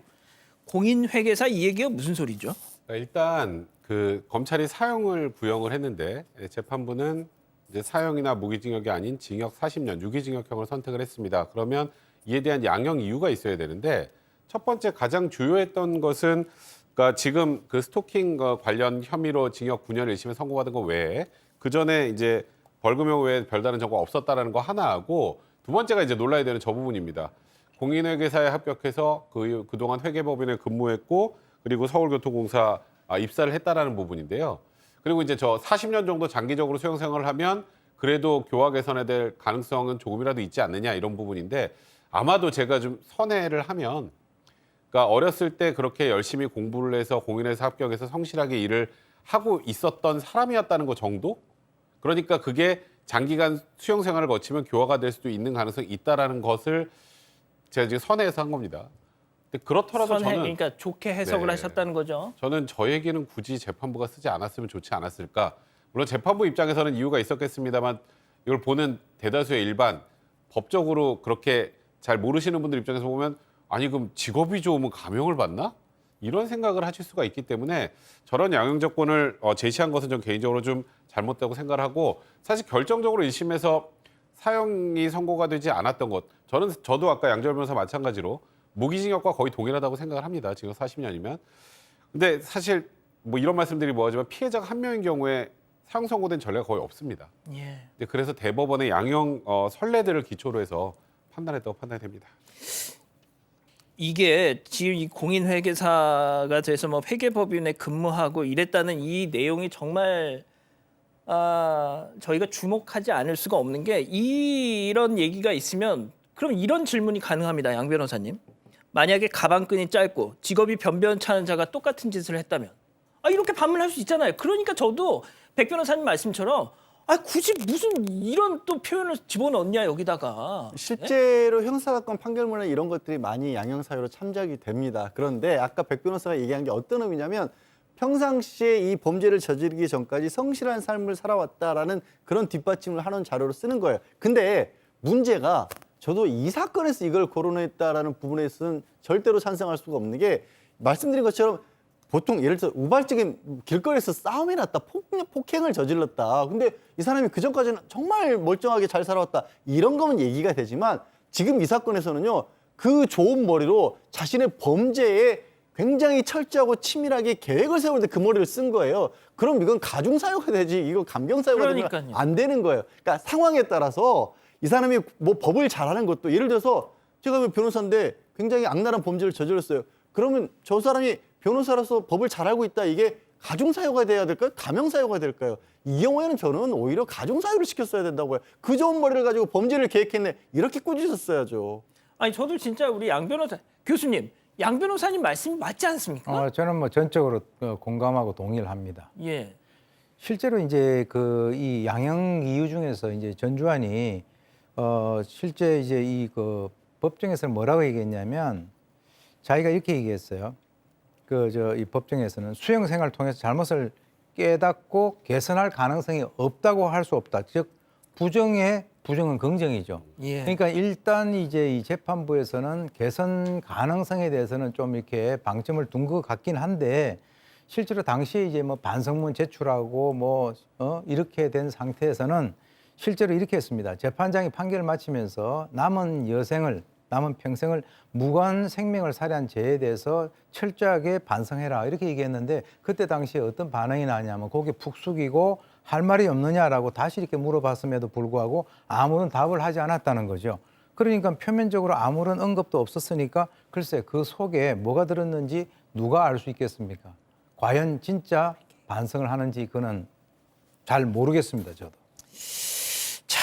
공인회계사 이 얘기가 무슨 소리죠? 일단 그 검찰이 사형을 구형을 했는데 재판부는 이제 사형이나 무기징역이 아닌 징역 40년, 유기징역형을 선택을 했습니다. 그러면 이에 대한 양형 이유가 있어야 되는데 첫 번째 가장 주요했던 것은 그러니까 지금 그 스토킹 관련 혐의로 징역 9년 1심에 선고받은 거 외에 그 전에 이제 벌금형 외에 별다른 정보가 없었다라는 거 하나하고 두 번째가 이제 놀라야 되는 저 부분입니다. 공인회계사에 합격해서 그동안 회계법인에 근무했고 그리고 서울교통공사 입사를 했다라는 부분인데요. 그리고 이제 저 40년 정도 장기적으로 수용 생활을 하면 그래도 교화 개선에 될 가능성은 조금이라도 있지 않느냐 이런 부분인데 아마도 제가 좀 선회를 하면 그러니까 어렸을 때 그렇게 열심히 공부를 해서 공인회사 합격해서 성실하게 일을 하고 있었던 사람이었다는 것 정도? 그러니까 그게 장기간 수용 생활을 거치면 교화가 될 수도 있는 가능성이 있다라는 것을 제가 지금 선회해서 한 겁니다. 근데 그렇더라도 저는 그러니까 좋게 해석을 하셨다는 거죠. 저는 저 얘기는 굳이 재판부가 쓰지 않았으면 좋지 않았을까. 물론 재판부 입장에서는 이유가 있었겠습니다만 이걸 보는 대다수의 일반 법적으로 그렇게 잘 모르시는 분들 입장에서 보면 아니 그럼 직업이 좋으면 감형을 받나? 이런 생각을 하실 수가 있기 때문에 저런 양형 조건을 제시한 것은 전 개인적으로 좀 잘못되고 생각을 하고 사실 결정적으로 1심에서 사형이 선고가 되지 않았던 것 저도 아까 양절 변호사 마찬가지로 무기징역과 거의 동일하다고 생각을 합니다. 지금 40년이면. 근데 사실 뭐 이런 말씀들이 뭐하지만 피해자가 한 명인 경우에 사형 선고된 전례가 거의 없습니다. 예. 그래서 대법원의 양형 선례들을 기초로 해서 판단했다고 판단이 됩니다. 이게 지금 이 공인회계사가 돼서 뭐 회계법인에 근무하고 이랬다는 이 내용이 정말 저희가 주목하지 않을 수가 없는 게 이런 얘기가 있으면 그럼 이런 질문이 가능합니다. 양 변호사님. 만약에 가방끈이 짧고 직업이 변변찮은 자가 똑같은 짓을 했다면 이렇게 반문할 수 있잖아요. 그러니까 저도 백 변호사님 말씀처럼 굳이 무슨 이런 또 표현을 집어넣냐 여기다가. 실제로 형사사건 판결문에 이런 것들이 많이 양형사유로 참작이 됩니다. 그런데 아까 백 변호사가 얘기한 게 어떤 의미냐면 평상시에 이 범죄를 저지르기 전까지 성실한 삶을 살아왔다라는 그런 뒷받침을 하는 자료로 쓰는 거예요. 근데 문제가 저도 이 사건에서 이걸 거론했다라는 부분에서는 절대로 찬성할 수가 없는 게 말씀드린 것처럼 보통 예를 들어 우발적인 길거리에서 싸움이 났다, 폭행을 저질렀다. 근데 이 사람이 그전까지는 정말 멀쩡하게 잘 살아왔다. 이런 거면 얘기가 되지만 지금 이 사건에서는요. 그 좋은 머리로 자신의 범죄에 굉장히 철저하고 치밀하게 계획을 세우는데 그 머리를 쓴 거예요. 그럼 이건 가중사유가 되지 이거 감경사유가 되면 안 되는 거예요. 그러니까 상황에 따라서 이 사람이 뭐 법을 잘하는 것도 예를 들어서 제가 변호사인데 굉장히 악랄한 범죄를 저질렀어요. 그러면 저 사람이 변호사로서 법을 잘 알고 있다. 이게 가중사유가 돼야 될까요? 감형사유가 될까요? 이 경우에는 저는 오히려 가중사유를 시켰어야 된다고요. 그 좋은 머리를 가지고 범죄를 계획했네. 이렇게 꾸짖었어야죠. 아니 저도 진짜 우리 양 변호사 교수님, 양 변호사님 말씀이 맞지 않습니까? 저는 뭐 전적으로 공감하고 동의를 합니다. 예. 실제로 이제 그 이 양형 이유 중에서 이제 전주환이 실제 이제 이 그 법정에서 뭐라고 얘기했냐면 자기가 이렇게 얘기했어요. 이 법정에서는 수행 생활을 통해서 잘못을 깨닫고 개선할 가능성이 없다고 할 수 없다. 즉 부정은 긍정이죠. 예. 그러니까 일단 이제 이 재판부에서는 개선 가능성에 대해서는 좀 이렇게 방점을 둔 것 같긴 한데 실제로 당시에 이제 뭐 반성문 제출하고 이렇게 된 상태에서는 실제로 이렇게 했습니다. 재판장이 판결을 마치면서 남은 평생을 무관 생명을 살해한 죄에 대해서 철저하게 반성해라 이렇게 얘기했는데 그때 당시에 어떤 반응이 나냐면 고개 푹 숙이고 할 말이 없느냐라고 다시 이렇게 물어봤음에도 불구하고 아무런 답을 하지 않았다는 거죠. 그러니까 표면적으로 아무런 언급도 없었으니까 글쎄 그 속에 뭐가 들었는지 누가 알 수 있겠습니까? 과연 진짜 반성을 하는지 그는 잘 모르겠습니다, 저도. 자,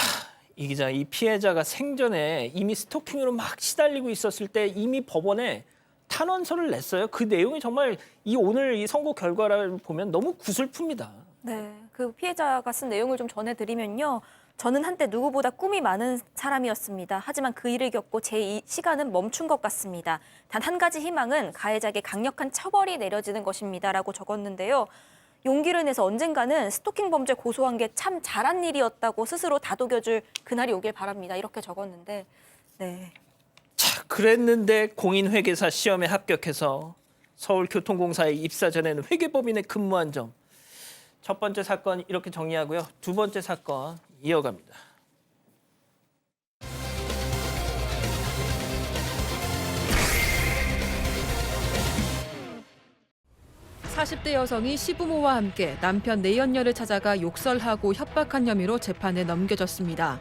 이 기자, 이 피해자가 생전에 이미 스토킹으로 막 시달리고 있었을 때 이미 법원에 탄원서를 냈어요. 그 내용이 정말 오늘 이 선고 결과를 보면 너무 구슬픕니다. 네, 그 피해자가 쓴 내용을 좀 전해드리면요. 저는 한때 누구보다 꿈이 많은 사람이었습니다. 하지만 그 일을 겪고 제 시간은 멈춘 것 같습니다. 단 한 가지 희망은 가해자에게 강력한 처벌이 내려지는 것입니다라고 적었는데요. 용기를 내서 언젠가는 스토킹 범죄 고소한 게 참 잘한 일이었다고 스스로 다독여줄 그날이 오길 바랍니다. 이렇게 적었는데, 네. 자, 그랬는데 공인회계사 시험에 합격해서 서울교통공사에 입사 전에는 회계법인에 근무한 점. 첫 번째 사건 이렇게 정리하고요. 두 번째 사건 이어갑니다. 40대 여성이 시부모와 함께 남편 내연녀를 찾아가 욕설하고 협박한 혐의로 재판에 넘겨졌습니다.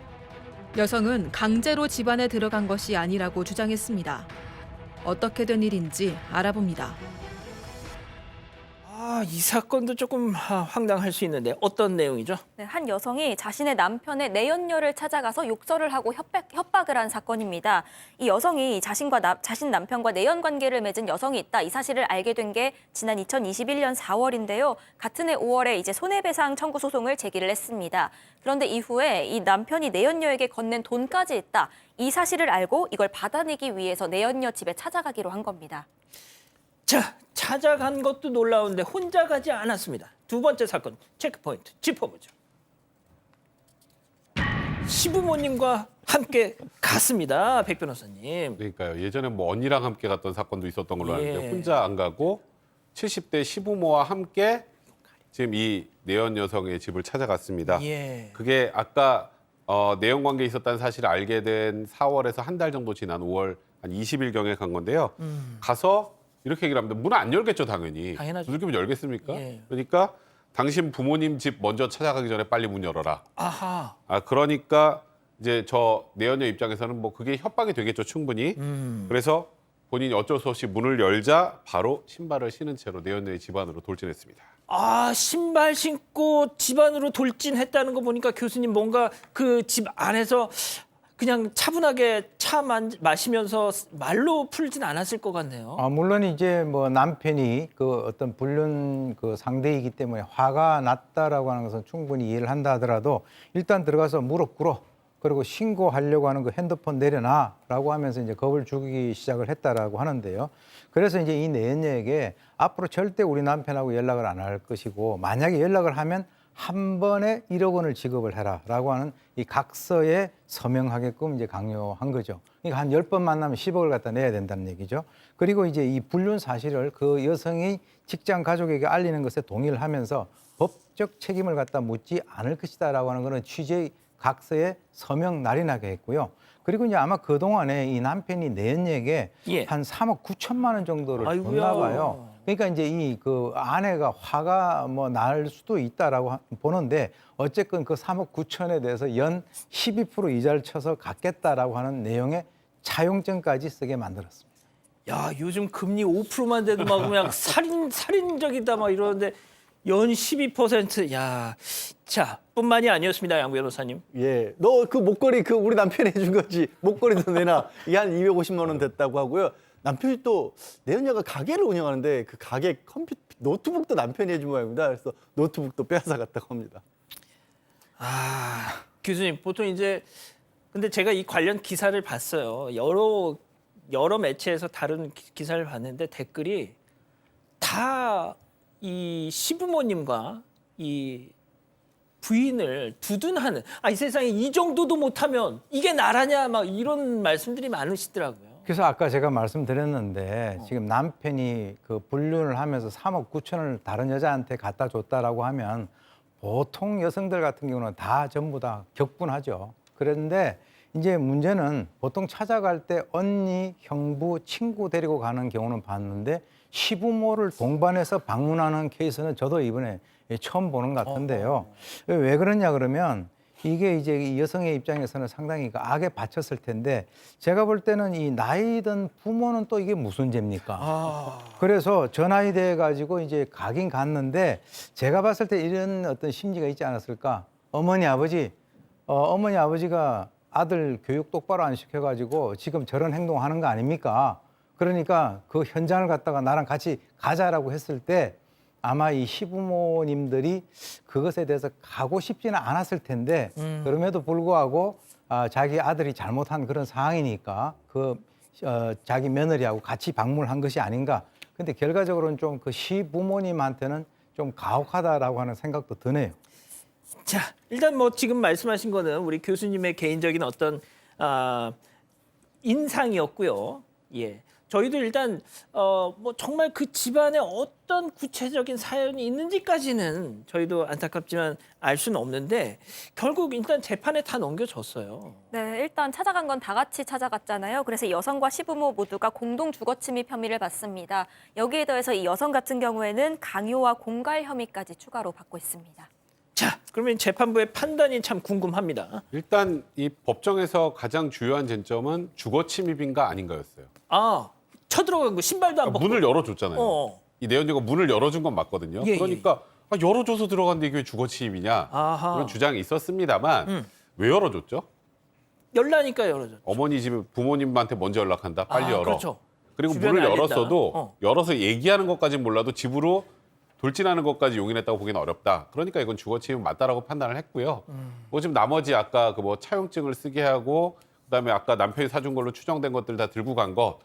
여성은 강제로 집안에 들어간 것이 아니라고 주장했습니다. 어떻게 된 일인지 알아봅니다. 이 사건도 조금 황당할 수 있는데 어떤 내용이죠? 네, 한 여성이 자신의 남편의 내연녀를 찾아가서 욕설을 하고 협박을 한 사건입니다. 이 여성이 자신 남편과 내연 관계를 맺은 여성이 있다. 이 사실을 알게 된 게 지난 2021년 4월인데요. 같은 해 5월에 이제 손해배상 청구 소송을 제기를 했습니다. 그런데 이후에 이 남편이 내연녀에게 건넨 돈까지 있다. 이 사실을 알고 이걸 받아내기 위해서 내연녀 집에 찾아가기로 한 겁니다. 자, 찾아간 것도 놀라운데 혼자 가지 않았습니다. 두 번째 사건 체크포인트 짚어보죠. 시부모님과 함께 갔습니다. 백 변호사님. 그러니까요. 예전에 뭐 언니랑 함께 갔던 사건도 있었던 걸로 아는데 예. 혼자 안 가고 70대 시부모와 함께 지금 이 내연 여성의 집을 찾아갔습니다. 예. 그게 아까 내연 관계에 있었다는 사실을 알게 된 4월에서 한 달 정도 지난 5월 한 20일경에 간 건데요. 가서 이렇게 얘기를 합니다. 문을 안 열겠죠, 당연히. 당연하죠. 두들기면 열겠습니까? 예. 그러니까 당신 부모님 집 먼저 찾아가기 전에 빨리 문 열어라. 아하. 그러니까 이제 저 내연녀 입장에서는 뭐 그게 협박이 되겠죠, 충분히. 그래서 본인이 어쩔 수 없이 문을 열자 바로 신발을 신은 채로 내연녀의 집 안으로 돌진했습니다. 신발 신고 집 안으로 돌진했다는 거 보니까 교수님 뭔가 그 집 안에서 그냥 차분하게 차 마시면서 말로 풀진 않았을 것 같네요. 물론 이제 뭐 남편이 그 어떤 불륜 그 상대이기 때문에 화가 났다라고 하는 것은 충분히 이해를 한다 하더라도 일단 들어가서 무릎 꿇어 그리고 신고하려고 하는 그 핸드폰 내려놔라고 하면서 이제 겁을 주기 시작을 했다라고 하는데요. 그래서 이제 이 내연녀에게 앞으로 절대 우리 남편하고 연락을 안 할 것이고 만약에 연락을 하면 한 번에 1억 원을 지급을 해라라고 하는 이 각서에 서명하게끔 이제 강요한 거죠. 그러니까 한 10번 만나면 10억을 갖다 내야 된다는 얘기죠. 그리고 이제 이 불륜 사실을 그 여성이 직장 가족에게 알리는 것에 동의를 하면서 법적 책임을 갖다 묻지 않을 것이다라고 하는 거는 취재의 각서에 서명 날인하게 했고요. 그리고 이제 아마 그동안에 이 남편이 내연녀에게 예. 한 3억 9천만 원 정도를 아이고야. 줬나 봐요. 그러니까 이제 이 그 아내가 화가 뭐 날 수도 있다라고 보는데 어쨌건 그 3억 9천에 대해서 연 12% 이자를 쳐서 갚겠다라고 하는 내용의 차용증까지 쓰게 만들었습니다. 야, 요즘 금리 5%만 돼도 막 그냥 살인적이다 막 이러는데 연 12%. 야, 자, 뿐만이 아니었습니다, 양 변호사님. 예, 너 그 목걸이 그 우리 남편이 해준 거지. 목걸이도 내놔. 이게 한 250만 원 됐다고 하고요. 남편이 또 내연녀가 가게를 운영하는데 그 가게 노트북도 남편이 해준 모양입니다. 그래서 노트북도 빼앗아 갔다고 합니다. 교수님 보통 이제 근데 제가 이 관련 기사를 봤어요. 여러 매체에서 다른 기사를 봤는데 댓글이 다 이 시부모님과 이 부인을 두둔하는 이 세상에 이 정도도 못하면 이게 나라냐 막 이런 말씀들이 많으시더라고요. 그래서 아까 제가 말씀드렸는데 지금 남편이 그 불륜을 하면서 3억 9천을 다른 여자한테 갖다 줬다라고 하면 보통 여성들 같은 경우는 다 전부 다 격분하죠. 그런데 이제 문제는 보통 찾아갈 때 언니, 형부, 친구 데리고 가는 경우는 봤는데 시부모를 동반해서 방문하는 케이스는 저도 이번에 처음 보는 것 같은데요. 왜 그러냐 그러면 이게 이제 이 여성의 입장에서는 상당히 그 악에 바쳤을 텐데 제가 볼 때는 이 나이 든 부모는 또 이게 무슨 죄입니까? 그래서 저 나이 돼 가지고 이제 가긴 갔는데 제가 봤을 때 이런 어떤 심리가 있지 않았을까? 어머니 아버지가 아들 교육 똑바로 안 시켜가지고 지금 저런 행동하는 거 아닙니까? 그러니까 그 현장을 갖다가 나랑 같이 가자라고 했을 때 아마 이 시부모님들이 그것에 대해서 가고 싶지는 않았을 텐데 그럼에도 불구하고 자기 아들이 잘못한 그런 상황이니까 자기 며느리하고 같이 방문한 것이 아닌가. 근데 결과적으로는 좀 그 시부모님한테는 좀 가혹하다라고 하는 생각도 드네요. 자, 일단 뭐 지금 말씀하신 거는 우리 교수님의 개인적인 어떤 인상이었고요. 예. 저희도 일단 뭐 정말 그 집안에 어떤 구체적인 사연이 있는지까지는 저희도 안타깝지만 알 수는 없는데 결국 일단 재판에 다 넘겨졌어요. 네, 일단 찾아간 건 다 같이 찾아갔잖아요. 그래서 여성과 시부모 모두가 공동 주거 침입 혐의를 받습니다. 여기에 더해서 이 여성 같은 경우에는 강요와 공갈 혐의까지 추가로 받고 있습니다. 자, 그러면 재판부의 판단이 참 궁금합니다. 일단 이 법정에서 가장 주요한 쟁점은 주거 침입인가 아닌가였어요. 쳐들어간 거 신발도 안 벗고 문을 열어줬잖아요. 이 내연녀가 문을 열어준 건 맞거든요. 예, 그러니까 열어줘서 들어갔는데 이게 왜 주거 침입이냐 그런 주장이 있었습니다만 왜 열어줬죠? 열라니까 열어줘. 어머니 집 부모님한테 먼저 연락한다. 빨리 열어. 그렇죠. 그리고 주변에 문을 알린다. 열었어도 열어서 얘기하는 것까지는 몰라도 집으로 돌진하는 것까지 용인했다고 보기는 어렵다. 그러니까 이건 주거 침입 맞다라고 판단을 했고요. 뭐 지금 나머지 아까 그 뭐 차용증을 쓰게 하고 그다음에 아까 남편이 사준 걸로 추정된 것들 다 들고 간 것.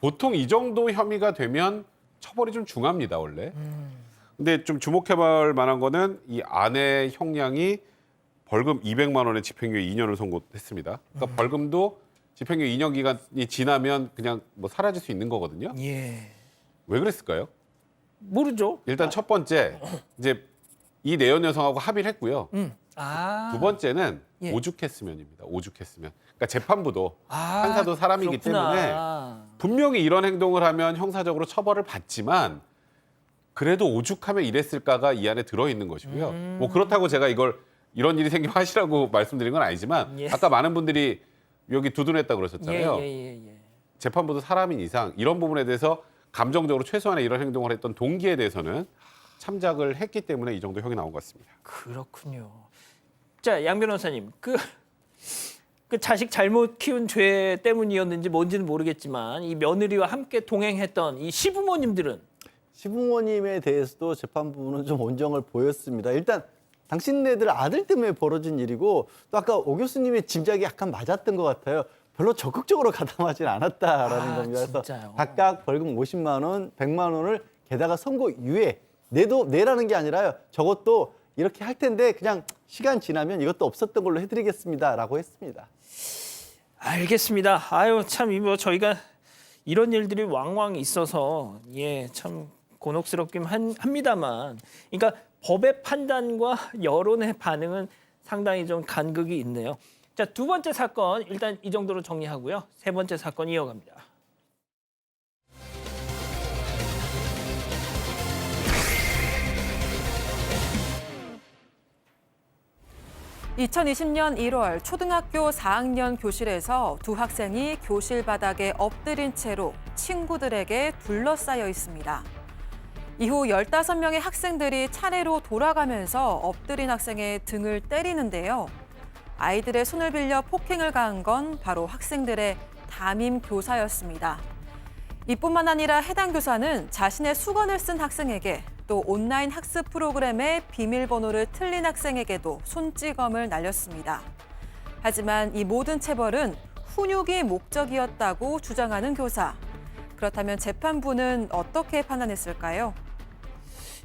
보통 이 정도 혐의가 되면 처벌이 좀 중합니다, 원래. 근데 좀 주목해볼 만한 거는 이 아내 형량이 벌금 200만 원에 집행유예 2년을 선고했습니다. 그러니까 벌금도 집행유예 2년 기간이 지나면 그냥 뭐 사라질 수 있는 거거든요. 예. 왜 그랬을까요? 모르죠. 일단 첫 번째 이제 이 내연 여성하고 합의를 했고요. 두 번째는 예. 오죽했으면입니다. 오죽했으면. 그러니까 재판부도 아, 판사도 사람이기 그렇구나. 때문에 분명히 이런 행동을 하면 형사적으로 처벌을 받지만 그래도 오죽하면 이랬을까가 이 안에 들어있는 것이고요. 뭐 그렇다고 제가 이런 일이 생기면 하시라고 말씀드린 건 아니지만 예. 아까 많은 분들이 여기 두둔했다고 그러셨잖아요. 예. 재판부도 사람인 이상 이런 부분에 대해서 감정적으로 최소한의 이런 행동을 했던 동기에 대해서는 참작을 했기 때문에 이 정도 형이 나온 것 같습니다. 그렇군요. 자, 양 변호사님, 그 자식 잘못 키운 죄 때문이었는지 뭔지는 모르겠지만 이 며느리와 함께 동행했던 이 시부모님들은 시부모님에 대해서도 재판부는 좀 온정을 보였습니다. 일단 당신네들 아들 때문에 벌어진 일이고 또 아까 오 교수님의 짐작이 약간 맞았던 것 같아요. 별로 적극적으로 가담하진 않았다라는 겁니다. 그래서 진짜요? 각각 벌금 50만 원, 100만 원을 게다가 선고유예 내라는 게 아니라요. 저것도 이렇게 할 텐데 그냥 시간 지나면 이것도 없었던 걸로 해드리겠습니다라고 했습니다. 알겠습니다. 참 뭐 저희가 이런 일들이 왕왕 있어서 참 곤혹스럽긴 합니다만, 그러니까 법의 판단과 여론의 반응은 상당히 좀 간극이 있네요. 자, 두 번째 사건 일단 이 정도로 정리하고요. 세 번째 사건 이어갑니다. (2020년 1월) 초등학교 4학년 교실에서 두 학생이 교실 바닥에 엎드린 채로 친구들에게 둘러싸여 있습니다. 이후 15명의 학생들이 차례로 돌아가면서 엎드린 학생의 등을 때리는데요. 아이들의 손을 빌려 폭행을 가한 건 바로 학생들의 담임 교사였습니다. 이뿐만 아니라 해당 교사는 자신의 수건을 쓴 학생에게 또 온라인 학습 프로그램의 비밀번호를 틀린 학생에게도 손찌검을 날렸습니다. 하지만 이 모든 체벌은 훈육이 목적이었다고 주장하는 교사. 그렇다면 재판부는 어떻게 판단했을까요?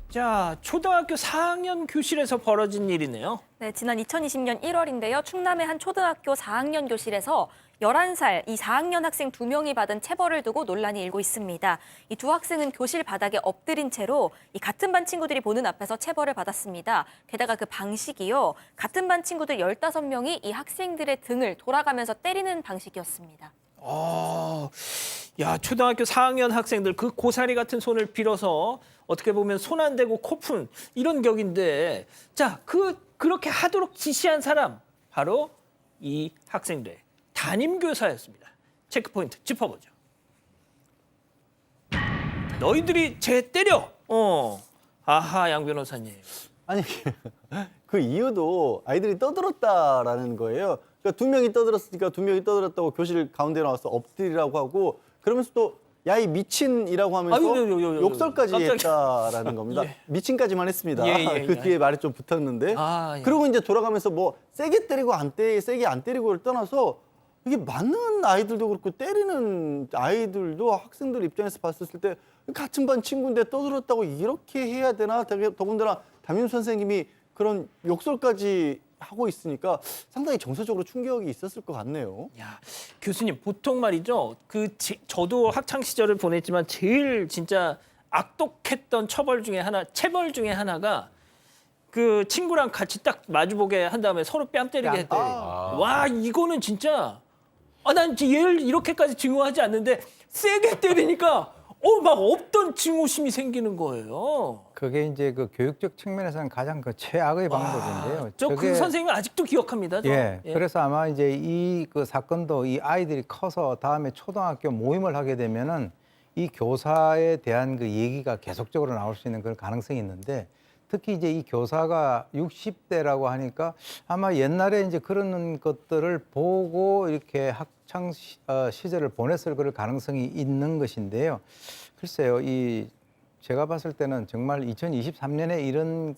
자, 초등학교 4학년 교실에서 벌어진 일이네요. 네, 지난 2020년 1월인데요. 충남의 한 초등학교 4학년 교실에서 11살 이 4학년 학생 2명이 받은 체벌을 두고 논란이 일고 있습니다. 이 두 학생은 교실 바닥에 엎드린 채로 이 같은 반 친구들이 보는 앞에서 체벌을 받았습니다. 게다가 그 방식이요. 같은 반 친구들 15명이 이 학생들의 등을 돌아가면서 때리는 방식이었습니다. 야, 초등학교 4학년 학생들 그 고사리 같은 손을 빌어서 어떻게 보면 손 안 대고 코 푼 이런 격인데, 자, 그렇게 하도록 지시한 사람 바로 이 학생들 담임교사였습니다. 체크포인트 짚어보죠. 너희들이 쟤 때려. 아하, 양 변호사님. 아니 그 이유도 아이들이 떠들었다라는 거예요. 그러니까 두 명이 떠들었으니까 두 명이 떠들었다고 교실 가운데 나와서 엎드리라고 하고 그러면서 또 야 이 미친이라고 하면서 욕설까지 깜짝이야. 했다라는 겁니다. 예. 미친까지만 했습니다. 예. 그 뒤에 말이 좀 붙었는데 예. 그리고 이제 돌아가면서 뭐 세게 때리고 세게 안 때리고를 떠나서 이게 맞는 아이들도 그렇고 때리는 아이들도 학생들 입장에서 봤을 때 같은 반 친구인데 떠들었다고 이렇게 해야 되나? 더군다나 담임 선생님이 그런 욕설까지 하고 있으니까 상당히 정서적으로 충격이 있었을 것 같네요. 야, 교수님 보통 말이죠. 저도 학창 시절을 보냈지만 제일 진짜 악독했던 체벌 중에 하나가 그 친구랑 같이 딱 마주보게 한 다음에 서로 뺨 때리게 했대. 와, 이거는 진짜 난 얘를 이렇게까지 증오하지 않는데 세게 때리니까 막 없던 증오심이 생기는 거예요. 그게 이제 그 교육적 측면에서는 가장 그 최악의 방법인데요. 저 그 선생님 아직도 기억합니다. 예. 그래서 아마 이제 이 그 사건도 이 아이들이 커서 다음에 초등학교 모임을 하게 되면은 이 교사에 대한 그 얘기가 계속적으로 나올 수 있는 그런 가능성이 있는데 특히 이제 이 교사가 60대라고 하니까 아마 옛날에 이제 그런 것들을 보고 이렇게 학창 시절을 보냈을 그럴 가능성이 있는 것인데요. 글쎄요, 제가 봤을 때는 정말 2023년에 이런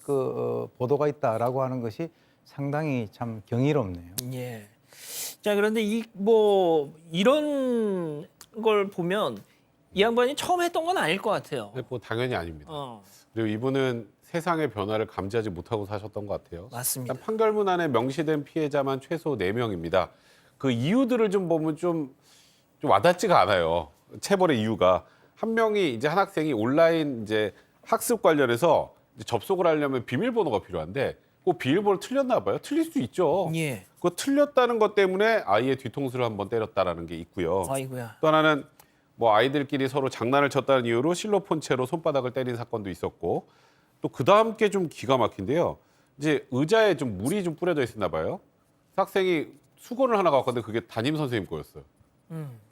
보도가 있다라고 하는 것이 상당히 참 경이롭네요. 예. 자, 그런데 이런 걸 보면 이 양반이 처음 했던 건 아닐 것 같아요. 뭐 당연히 아닙니다. 그리고 이분은 세상의 변화를 감지하지 못하고 사셨던 것 같아요. 맞습니다. 판결문 안에 명시된 피해자만 최소 4명입니다. 그 이유들을 좀 보면 좀 와닿지가 않아요. 체벌의 이유가 한 명이 이제 한 학생이 온라인 이제 학습 관련해서 이제 접속을 하려면 비밀번호가 필요한데 그 비밀번호 틀렸나 봐요. 틀릴 수 있죠. 예. 그거 틀렸다는 것 때문에 아이의 뒤통수를 한번 때렸다라는 게 있고요. 아이고야. 또 하나는 뭐 아이들끼리 서로 장난을 쳤다는 이유로 실로폰체로 손바닥을 때린 사건도 있었고 또 그 다음 게 좀 기가 막힌데요. 이제 의자에 좀 물이 좀 뿌려져 있었나 봐요. 학생이 수건을 하나 갖고 왔는데 그게 담임 선생님 거였어요.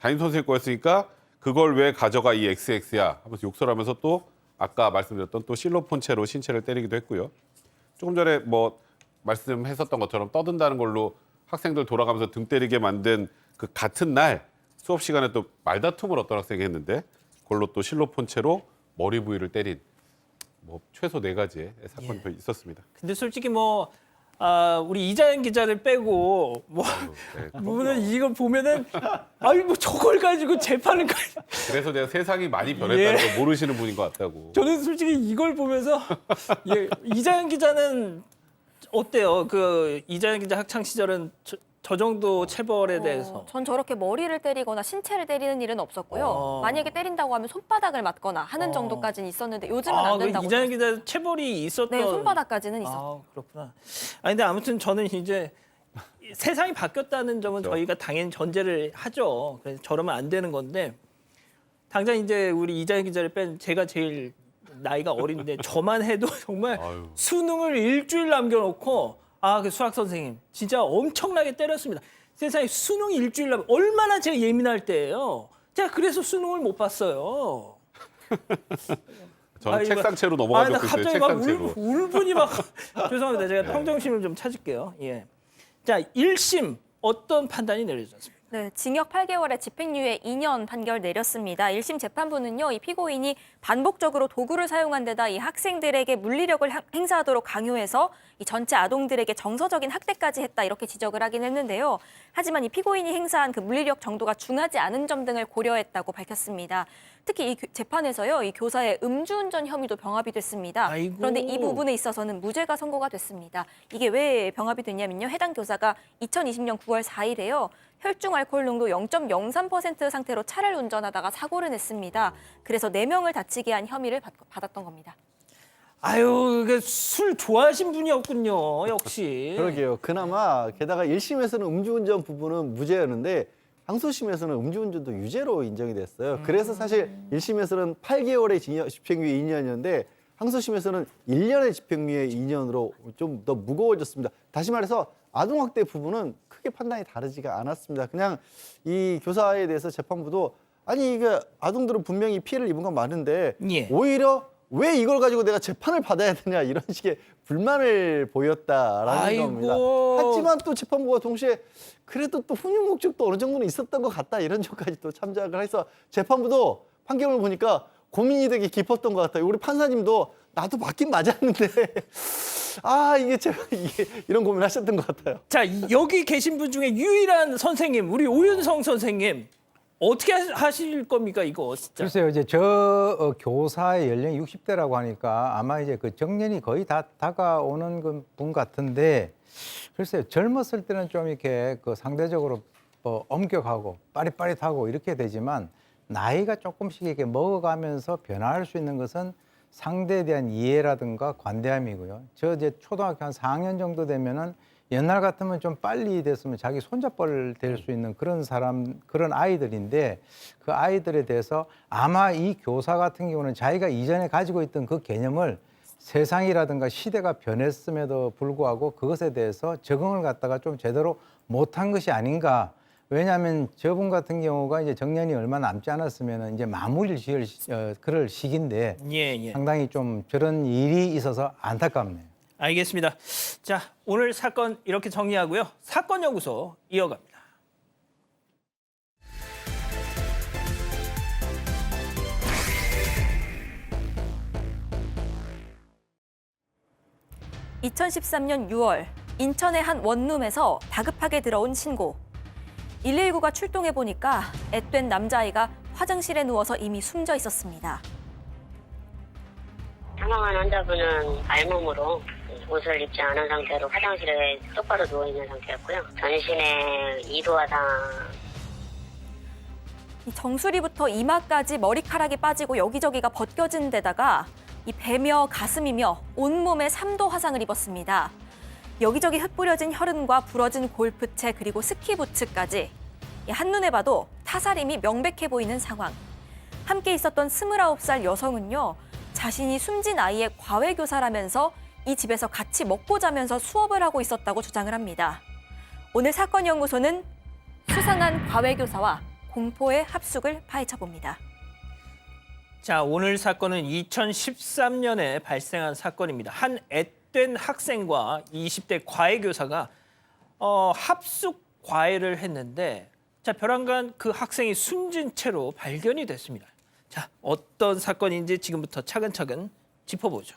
담임 선생님 거였으니까 그걸 왜 가져가 이 XX야 하면서 욕설하면서 또 아까 말씀드렸던 또 실로폰체로 신체를 때리기도 했고요. 조금 전에 뭐 말씀했었던 것처럼 떠든다는 걸로 학생들 돌아가면서 등 때리게 만든 그 같은 날 수업 시간에 또 말다툼을 어떤 학생이 했는데 그걸로 또 실로폰체로 머리 부위를 때린 뭐 최소 4가지의 사건이 있었습니다. 근데 솔직히 우리 이자연 기자를 빼고 보면은 이걸 보면은 뭐 저걸 가지고 재판을 그래서 제가 세상이 많이 변했다는 걸 모르시는 분인 것 같다고. 저는 솔직히 이걸 보면서 이자연 기자는 어때요? 그 이자연 기자 학창 시절은 저 정도 체벌에 대해서 전 저렇게 머리를 때리거나 신체를 때리는 일은 없었고요. 만약에 때린다고 하면 손바닥을 맞거나 하는 정도까지는 있었는데 요즘은 안 된다고. 이자연 기자 체벌이 있었던. 네, 손바닥까지는 있었어요. 그렇구나. 근데 아무튼 저는 이제 세상이 바뀌었다는 점은 저희가 당연히 전제를 하죠. 그래서 저러면 안 되는 건데 당장 이제 우리 이자연 기자를 뺀 제가 제일 나이가 어린데 저만 해도 정말 수능을 일주일 남겨놓고 그 수학 선생님 진짜 엄청나게 때렸습니다. 세상에 수능 일주일 남겨 얼마나 제가 예민할 때예요. 제가 그래서 수능을 못 봤어요. 저는 책상채로 넘어간 적도 있어요. 갑자기 막 책상채로. 울분이 막 죄송합니다. 제가 평정심을 좀 찾을게요. 예. 자, 1심 어떤 판단이 내려졌습니까? 네, 징역 8개월에 집행유예 2년 판결 내렸습니다. 1심 재판부는요, 이 피고인이 반복적으로 도구를 사용한 데다 이 학생들에게 물리력을 행사하도록 강요해서 이 전체 아동들에게 정서적인 학대까지 했다 이렇게 지적을 하긴 했는데요. 하지만 이 피고인이 행사한 그 물리력 정도가 중하지 않은 점 등을 고려했다고 밝혔습니다. 특히 이 재판에서요, 이 교사의 음주운전 혐의도 병합이 됐습니다. 아이고. 그런데 이 부분에 있어서는 무죄가 선고가 됐습니다. 이게 왜 병합이 됐냐면요, 해당 교사가 2020년 9월 4일에요. 혈중 알코올 농도 0.03% 상태로 차를 운전하다가 사고를 냈습니다. 그래서 4명을 다치게 한 혐의를 받았던 겁니다. 아유, 이게 술 좋아하신 분이었군요. 역시. 그러게요. 그나마 게다가 1심에서는 음주운전 부분은 무죄였는데 항소심에서는 음주운전도 유죄로 인정이 됐어요. 그래서 사실 1심에서는 8개월의 집행유예 2년이었는데 항소심에서는 1년의 집행유예 2년으로 좀 더 무거워졌습니다. 다시 말해서 아동학대 부분은 크게 판단이 다르지가 않았습니다. 그냥 이 교사에 대해서 재판부도 아니 이게 아동들은 분명히 피해를 입은 건 많은데 예. 오히려 왜 이걸 가지고 내가 재판을 받아야 되냐 이런 식의 불만을 보였다라는 아이고. 겁니다. 하지만 또 재판부가 동시에 그래도 또 훈육 목적도 어느 정도는 있었던 것 같다 이런 점까지 또 참작을 해서 재판부도 판결을 보니까 고민이 되게 깊었던 것 같아요. 우리 판사님도 나도 맞긴 맞았는데 아 이게 이런 고민을 하셨던 것 같아요. 자, 여기 계신 분 중에 유일한 선생님, 우리 오윤성 선생님. 어떻게 하실 겁니까, 이거 진짜? 글쎄요, 이제 저 교사의 연령이 60대라고 하니까 아마 이제 그 정년이 거의 다 다가오는 분 같은데, 글쎄요, 젊었을 때는 좀 이렇게 그 상대적으로 엄격하고 빠릿빠릿하고 이렇게 되지만 나이가 조금씩 이렇게 먹어가면서 변화할 수 있는 것은 상대에 대한 이해라든가 관대함이고요. 저 이제 초등학교 한 4학년 정도 되면은 옛날 같으면 좀 빨리 됐으면 자기 손잡벌 될 수 있는 그런 그런 아이들인데 그 아이들에 대해서 아마 이 교사 같은 경우는 자기가 이전에 가지고 있던 그 개념을 세상이라든가 시대가 변했음에도 불구하고 그것에 대해서 적응을 갖다가 좀 제대로 못한 것이 아닌가. 왜냐하면 저분 같은 경우가 이제 정년이 얼마 남지 않았으면 이제 마무리를 지을 그럴 시기인데 예. 상당히 좀 저런 일이 있어서 안타깝네요. 알겠습니다. 자, 오늘 사건 이렇게 정리하고요. 사건 연구소 이어갑니다. (2013년 6월) 인천의 한 원룸에서 다급하게 들어온 신고. 119가 출동해 보니까 앳된 남자아이가 화장실에 누워서 이미 숨져 있었습니다. 사망한 환자분은 알몸으로 옷을 입지 않은 상태로 화장실에 똑바로 누워있는 상태였고요. 전신에 이도화상. 정수리부터 이마까지 머리카락이 빠지고 여기저기가 벗겨진 데다가 이 배며 가슴이며 온몸에 3도 화상을 입었습니다. 여기저기 흩뿌려진 혈흔과 부러진 골프채 그리고 스키부츠까지 한눈에 봐도 타살임이 명백해 보이는 상황. 함께 있었던 29살 여성은요. 자신이 숨진 아이의 과외교사라면서 이 집에서 같이 먹고 자면서 수업을 하고 있었다고 주장을 합니다. 오늘 사건 연구소는 수상한 과외교사와 공포의 합숙을 파헤쳐봅니다. 자, 오늘 사건은 2013년에 발생한 사건입니다. 한 앳된 학생과 20대 과외교사가 합숙 과외를 했는데 자, 벼랑간 그 학생이 숨진 채로 발견이 됐습니다. 자, 어떤 사건인지 지금부터 차근차근 짚어보죠.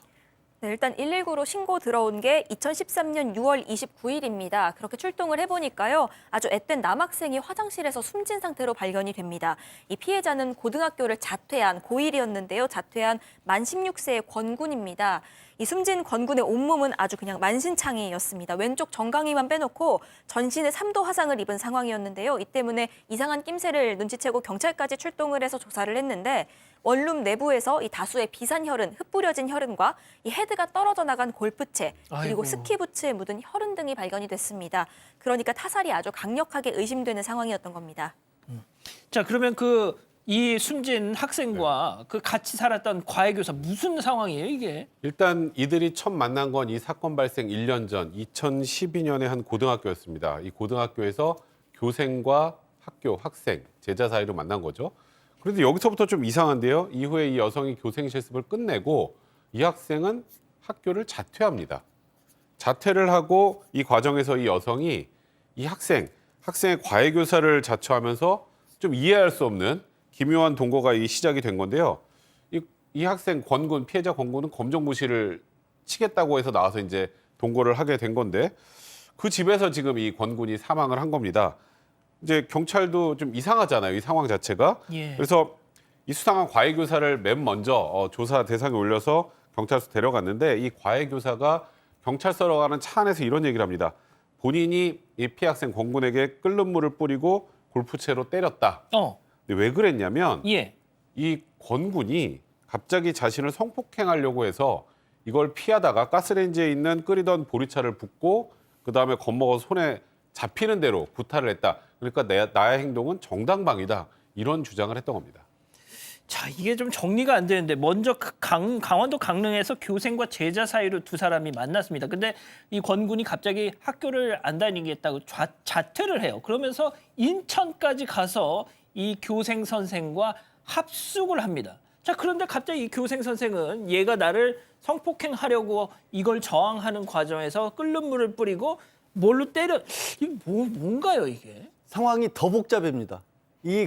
네, 일단 119로 신고 들어온 게 2013년 6월 29일입니다. 그렇게 출동을 해보니까요. 아주 앳된 남학생이 화장실에서 숨진 상태로 발견이 됩니다. 이 피해자는 고등학교를 자퇴한 고1이었는데요. 자퇴한 만 16세의 권군입니다. 이 숨진 권군의 온몸은 아주 그냥 만신창이였습니다. 왼쪽 정강이만 빼놓고 전신에 3도 화상을 입은 상황이었는데요. 이 때문에 이상한 낌새를 눈치채고 경찰까지 출동을 해서 조사를 했는데 원룸 내부에서 이 다수의 비산 혈흔, 흩뿌려진 혈흔과 이 헤드가 떨어져 나간 골프채, 그리고 아이고. 스키부츠에 묻은 혈흔 등이 발견이 됐습니다. 그러니까 타살이 아주 강력하게 의심되는 상황이었던 겁니다. 자, 그러면 이 숨진 학생과 그 같이 살았던 과외교사 무슨 상황이에요, 이게? 일단 이들이 처음 만난 건 이 사건 발생 1년 전 2012년에 한 고등학교였습니다. 이 고등학교에서 교생과 학생, 제자 사이로 만난 거죠. 그런데 여기서부터 좀 이상한데요. 이후에 이 여성이 교생 실습을 끝내고 이 학생은 학교를 자퇴합니다. 자퇴를 하고 이 과정에서 이 여성이 이 학생, 학생의 과외 교사를 자처하면서 좀 이해할 수 없는 기묘한 동거가 시작이 된 건데요. 이 학생 권군, 피해자 권군은 검정고시를 치겠다고 해서 나와서 이제 동거를 하게 된 건데 그 집에서 지금 이 권군이 사망을 한 겁니다. 이제 경찰도 좀 이상하잖아요, 이 상황 자체가. 예. 그래서 이 수상한 과외 교사를 맨 먼저 조사 대상에 올려서 경찰서 데려갔는데 이 과외 교사가 경찰서로 가는 차 안에서 이런 얘기를 합니다. 본인이 이 피해 학생 권군에게 끓는 물을 뿌리고 골프채로 때렸다. 근데 왜 그랬냐면 예. 이 권군이 갑자기 자신을 성폭행하려고 해서 이걸 피하다가 가스레인지에 있는 끓이던 보리차를 붓고 그다음에 겁먹어서 손에 잡히는 대로 구타를 했다. 그러니까 나의 행동은 정당방위다. 이런 주장을 했던 겁니다. 자, 이게 좀 정리가 안 되는데 먼저 강원도 강릉에서 교생과 제자 사이로 두 사람이 만났습니다. 근데 이 권군이 갑자기 학교를 안 다니겠다고 자퇴를 해요. 그러면서 인천까지 가서 이 교생 선생과 합숙을 합니다. 자, 그런데 갑자기 이 교생 선생은 얘가 나를 성폭행하려고 이걸 저항하는 과정에서 끓는 물을 뿌리고 뭘로 때려. 이게 뭔가요, 이게? 상황이 더 복잡합니다.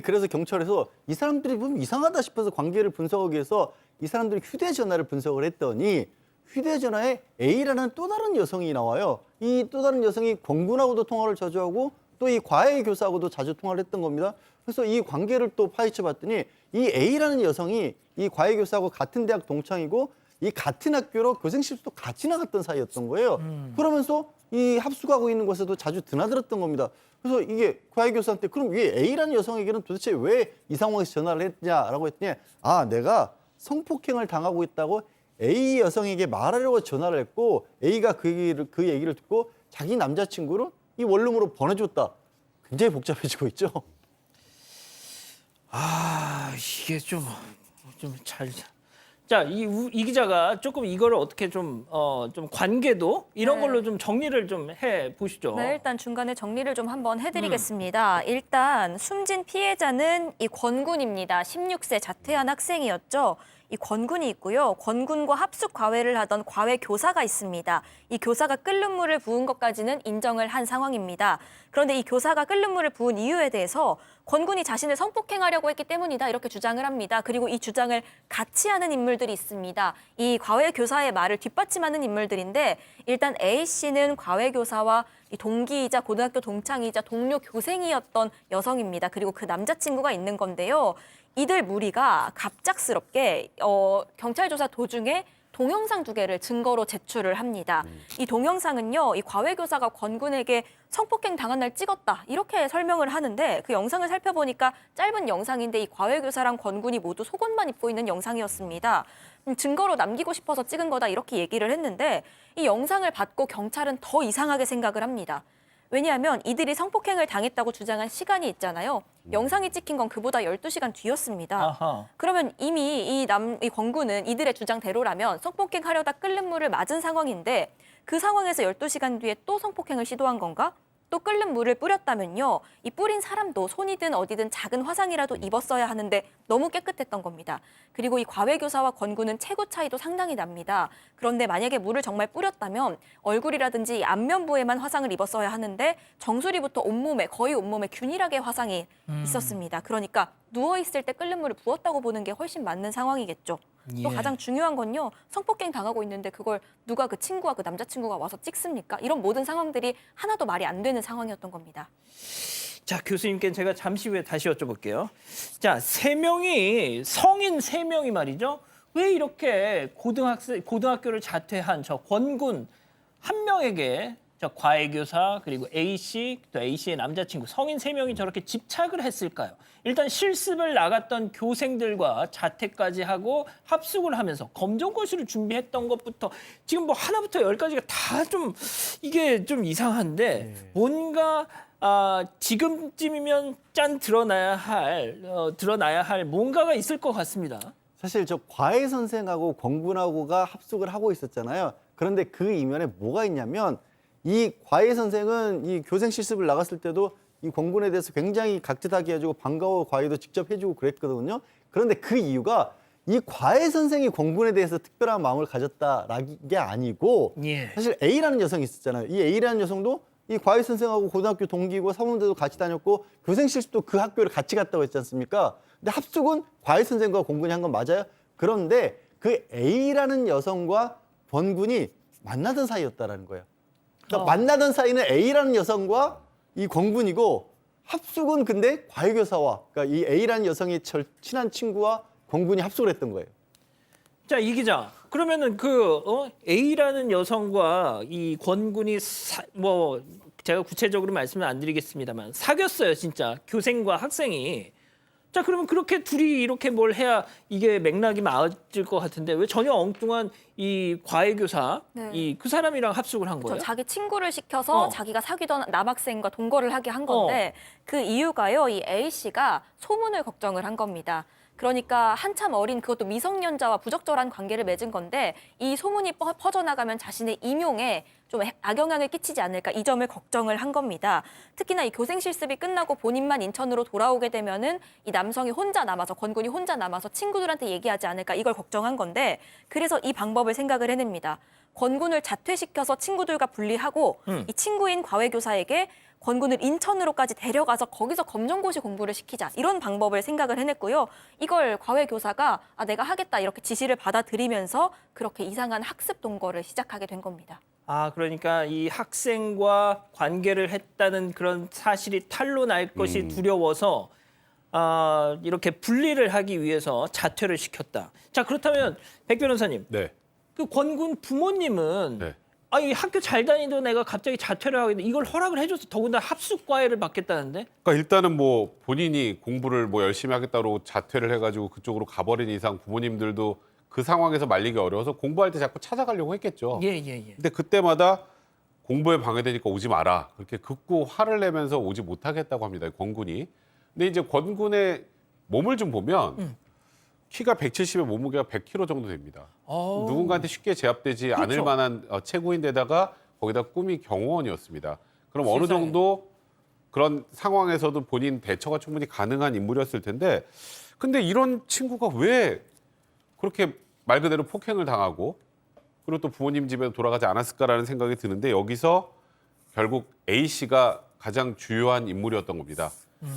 그래서 경찰에서 이 사람들이 보면 이상하다 싶어서 관계를 분석하기 위해서 이 사람들이 휴대전화를 분석을 했더니 휴대전화에 A라는 또 다른 여성이 나와요. 이 또 다른 여성이 권군하고도 통화를 자주 하고 또 이 과외 교사하고도 자주 통화를 했던 겁니다. 그래서 이 관계를 또 파헤쳐 봤더니 이 A라는 여성이 이 과외 교사하고 같은 대학 동창이고 이 같은 학교로 교생실도 같이 나갔던 사이였던 거예요. 그러면서 이 합숙하고 있는 곳에도 자주 드나들었던 겁니다. 그래서 이게 과외 교사한테 그럼 이 A라는 여성에게는 도대체 왜 이 상황에서 전화를 했냐라고 했더니 내가 성폭행을 당하고 있다고 A 여성에게 말하려고 전화를 했고 A가 그 얘기를 듣고 자기 남자친구를 이 원룸으로 보내줬다. 굉장히 복잡해지고 있죠. 이게 좀 잘. 자, 이 기자가 조금 이거를 어떻게 좀 관계도 이런 걸로 좀 정리를 좀 해 보시죠. 네, 일단 중간에 정리를 좀 한번 해드리겠습니다. 일단 숨진 피해자는 이 권군입니다. 16세 자퇴한 학생이었죠. 이 권군이 있고요. 권군과 합숙 과외를 하던 과외 교사가 있습니다. 이 교사가 끓는 물을 부은 것까지는 인정을 한 상황입니다. 그런데 이 교사가 끓는 물을 부은 이유에 대해서 권군이 자신을 성폭행하려고 했기 때문이다 이렇게 주장을 합니다. 그리고 이 주장을 같이 하는 인물들이 있습니다. 이 과외 교사의 말을 뒷받침하는 인물들인데 일단 A 씨는 과외 교사와 이 동기이자 고등학교 동창이자 동료 교생이었던 여성입니다. 그리고 그 남자친구가 있는 건데요. 이들 무리가 갑작스럽게 경찰 조사 도중에 동영상 2개를 증거로 제출을 합니다. 이 동영상은요, 이 과외 교사가 권군에게 성폭행 당한 날 찍었다 이렇게 설명을 하는데 그 영상을 살펴보니까 짧은 영상인데 이 과외 교사랑 권군이 모두 속옷만 입고 있는 영상이었습니다. 증거로 남기고 싶어서 찍은 거다 이렇게 얘기를 했는데 이 영상을 받고 경찰은 더 이상하게 생각을 합니다. 왜냐하면 이들이 성폭행을 당했다고 주장한 시간이 있잖아요. 영상이 찍힌 건 그보다 12시간 뒤였습니다. 아하. 그러면 이미 이 권군은 이들의 주장대로라면 성폭행하려다 끓는 물을 맞은 상황인데 그 상황에서 12시간 뒤에 또 성폭행을 시도한 건가? 또 끓는 물을 뿌렸다면요. 이 뿌린 사람도 손이든 어디든 작은 화상이라도 입었어야 하는데 너무 깨끗했던 겁니다. 그리고 이 과외 교사와 권군은 체구 차이도 상당히 납니다. 그런데 만약에 물을 정말 뿌렸다면 얼굴이라든지 안면부에만 화상을 입었어야 하는데 정수리부터 온몸에 거의 온몸에 균일하게 화상이 있었습니다. 그러니까 누워있을 때 끓는 물을 부었다고 보는 게 훨씬 맞는 상황이겠죠. 또 가장 중요한 건요. 성폭행 당하고 있는데 그걸 누가 그 친구와 그 남자친구가 와서 찍습니까? 이런 모든 상황들이 하나도 말이 안 되는 상황이었던 겁니다. 자, 교수님께 제가 잠시 후에 다시 여쭤볼게요. 자, 성인 3명이 말이죠. 왜 이렇게 고등학교를 자퇴한 저 권군 한 명에게 저 과외 교사 그리고 A 씨, 또 A 씨의 남자친구 성인 3명이 저렇게 집착을 했을까요? 일단 실습을 나갔던 교생들과 자퇴까지 하고 합숙을 하면서 검정고시를 준비했던 것부터 지금 뭐 하나부터 10까지가 다 좀 이게 좀 이상한데 뭔가 지금쯤이면 드러나야 할 뭔가가 있을 것 같습니다. 사실 저 과외 선생하고 권군하고가 합숙을 하고 있었잖아요. 그런데 그 이면에 뭐가 있냐면 이 과외 선생은 이 교생 실습을 나갔을 때도 이 권군에 대해서 굉장히 각듯하게 해주고 반가워 과외도 직접 해주고 그랬거든요. 그런데 그 이유가 이 과외 선생이 권군에 대해서 특별한 마음을 가졌다라는 게 아니고 사실 A라는 여성이 있었잖아요. 이 A라는 여성도 이 과외 선생하고 고등학교 동기고 사범대도 같이 다녔고 교생 실습도 그 학교를 같이 갔다고 했지 않습니까? 근데 합숙은 과외 선생과 권군이 한 건 맞아요. 그런데 그 A라는 여성과 권군이 만나던 사이였다라는 거예요. 그러니까 만나던 사이는 A라는 여성과 이 권군이고 합숙은 근데 과외교사와 그러니까 이 A라는 여성의 친한 친구와 권군이 합숙을 했던 거예요. 자, 이 기자. 그러면은 A라는 여성과 이 권군이 뭐 제가 구체적으로 말씀을 안 드리겠습니다만 사귀었어요, 진짜. 교생과 학생이. 자, 그러면 그렇게 둘이 이렇게 뭘 해야 이게 맥락이 맞을 것 같은데 왜 전혀 엉뚱한 이 과외교사 네. 그 사람이랑 합숙을 한 거예요? 자기 친구를 시켜서 자기가 사귀던 남학생과 동거를 하게 한 건데 그 이유가요. 이 A 씨가 소문을 걱정을 한 겁니다. 그러니까 한참 어린 그것도 미성년자와 부적절한 관계를 맺은 건데 이 소문이 퍼져나가면 자신의 임용에 좀 악영향을 끼치지 않을까 이 점을 걱정을 한 겁니다. 특히나 이 교생 실습이 끝나고 본인만 인천으로 돌아오게 되면은 이 남성이 혼자 남아서 권군이 혼자 남아서 친구들한테 얘기하지 않을까 이걸 걱정한 건데 그래서 이 방법을 생각을 해냅니다. 권군을 자퇴시켜서 친구들과 분리하고 이 친구인 과외교사에게 권군을 인천으로까지 데려가서 거기서 검정고시 공부를 시키자 이런 방법을 생각을 해냈고요. 이걸 과외교사가 내가 하겠다 이렇게 지시를 받아들이면서 그렇게 이상한 학습 동거를 시작하게 된 겁니다. 아, 그러니까 이 학생과 관계를 했다는 그런 사실이 탄로 날 것이 두려워서 이렇게 분리를 하기 위해서 자퇴를 시켰다. 자, 그렇다면 백 변호사님, 네. 그 권군 부모님은 네. 이 학교 잘 다니던 애가 갑자기 자퇴를 하게 돼 이걸 허락을 해줘서 더군다나 합숙 과외를 받겠다는데? 그러니까 일단은 뭐 본인이 공부를 뭐 열심히 하겠다고 자퇴를 해가지고 그쪽으로 가버린 이상 부모님들도 그 상황에서 말리기 어려워서 공부할 때 자꾸 찾아가려고 했겠죠. 예. 근데 그때마다 공부에 방해되니까 오지 마라. 그렇게 극구 화를 내면서 오지 못하겠다고 합니다. 권군이. 근데 이제 권군의 몸을 좀 보면 키가 170에 몸무게가 100kg 정도 됩니다. 누군가한테 쉽게 제압되지 그렇죠. 않을 만한 체구인데다가 거기다 꿈이 경호원이었습니다. 그럼 어느 세상에. 정도 그런 상황에서도 본인 대처가 충분히 가능한 인물이었을 텐데 근데 이런 친구가 왜 그렇게 말 그대로 폭행을 당하고 그리고 또 부모님 집에 돌아가지 않았을까라는 생각이 드는데 여기서 결국 A 씨가 가장 주요한 인물이었던 겁니다.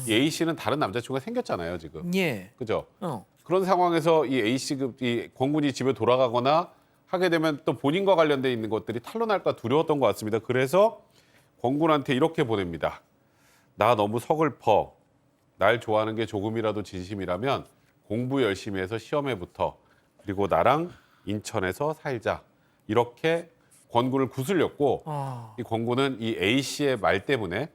이 A 씨는 다른 남자친구가 생겼잖아요, 지금. 예. 그죠? 어. 그런 상황에서 이 A 씨급 이 권군이 집에 돌아가거나 하게 되면 또 본인과 관련돼 있는 것들이 탄로날까 두려웠던 것 같습니다. 그래서 권군한테 이렇게 보냅니다. 나 너무 서글퍼. 날 좋아하는 게 조금이라도 진심이라면 공부 열심히 해서 시험에 붙어. 그리고 나랑 인천에서 살자. 이렇게 권군을 구슬렸고 이 권군은 이 A 씨의 말 때문에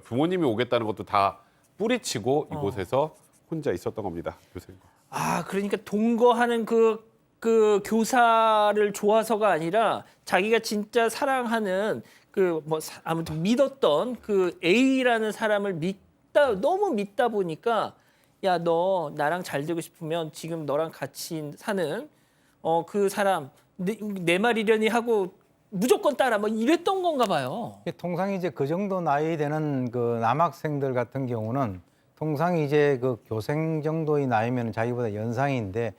부모님이 오겠다는 것도 다 뿌리치고 이곳에서 혼자 있었던 겁니다. 교수님과. 그러니까 동거하는 그 교사를 좋아서가 아니라 자기가 진짜 사랑하는 아무튼 믿었던 그 A라는 사람을 너무 믿다 보니까 야, 너 나랑 잘 되고 싶으면 지금 너랑 같이 사는 그 사람 내 말이려니 하고 무조건 따라 뭐 이랬던 건가 봐요. 통상 이제 그 정도 나이 되는 그 남학생들 같은 경우는 통상 이제 그 교생 정도의 나이면 자기보다 연상인데